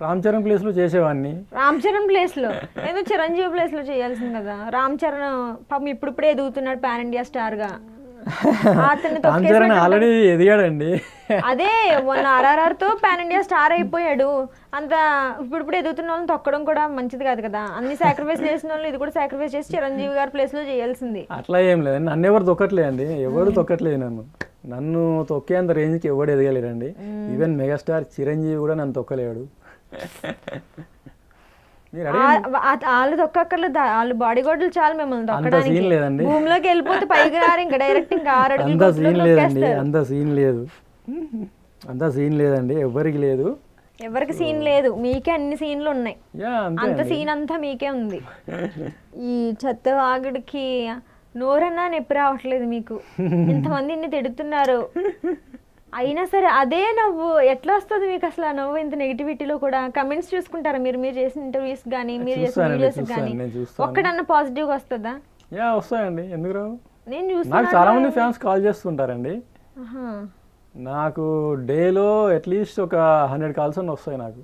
రామ్ చరణ్ ప్లేస్లో చేసేవాడిని. రామ్ చరణ్ ప్లేస్ లో ఏదో చిరంజీవి ప్లేస్ లో చేయాల్సింది కదా. రామ్ చరణ్ పాపం ఇప్పుడిప్పుడే ఎదుగుతున్నాడు పాన్ ఇండియా స్టార్ గా. అతన్ని రామ్ చరణ్ ఆల్రెడీ ఎదిగాడండి. అదే మొన్న ఆర్ఆర్ఆర్ తో పాన్ ఇండియా స్టార్ అయిపోయాడు. అంత ఇప్పుడు ఎదుగుతున్న వాళ్ళని తొక్కడం కూడా మంచిది కాదు కదా. అన్ని సాక్రిఫైస్ చేసిన వాళ్ళు ఇది కూడా సాక్రిఫైస్ చేసి చిరంజీవి గారి ప్లేస్ లో చేయాల్సింది. అట్లా ఏం లేదు, నన్ను ఎవరు తొక్కట్లేదండి, ఎవరు తొక్కట్లేదు. నన్ను తొక్కేంత రేంజ్కి ఎవడు ఎదగలేడండి. ఈవెన్ మెగాస్టార్ చిరంజీవి కూడా నన్ను తొక్కలేడు. వాళ్ళు తొక్కక్కర్లేదు, వాళ్ళు బాడీ గార్డులు చాలు మిమ్మల్ని తొక్కడానికి. లేదండి, భూమిలోకి వెళ్ళిపోతే పైకి రారు ఇంకా డైరెక్ట్ ఇంకా 6 అడుగులు అంత సీన్ లేదండి, అంత సీన్ లేదు, అంత సీన్ లేదండి, ఎవరికి లేదు. ఎవరికి సీన్ లేదు, మీకే అన్ని సీన్లు ఉన్నాయి. అంత సీన్ అంతా మీకే ఉంది. ఈ చెత్తవాగుడికి నోరన్నా నొప్పి రావట్లేదు మీకు. ఇంతమంది ఇన్ని తిడుతున్నారు అయినా సరే అదే నవ్వు ఎట్లా వస్తుంది మీకు అసలు? ఆ నవ్వు ఇంత నెగిటివిటీలో కూడా కమెంట్స్ చూసుకుంటారా మీరు? మీరు చేసిన ఇంటర్వ్యూస్ కానీ మీరు చేసిన వీడియోస్ కానీ ఒక్కడన్నా పాజిటివ్గా వస్తుందా? వస్తాయండి, ఎందుకు రావు? నేను చూస్తాను, నాకు చాలా మంది ఫ్యాన్స్ కాల్ చేస్తుంటారండి. నాకు డేలో అట్లీస్ట్ ఒక 100 కాల్స్ అన్న వస్తాయి నాకు.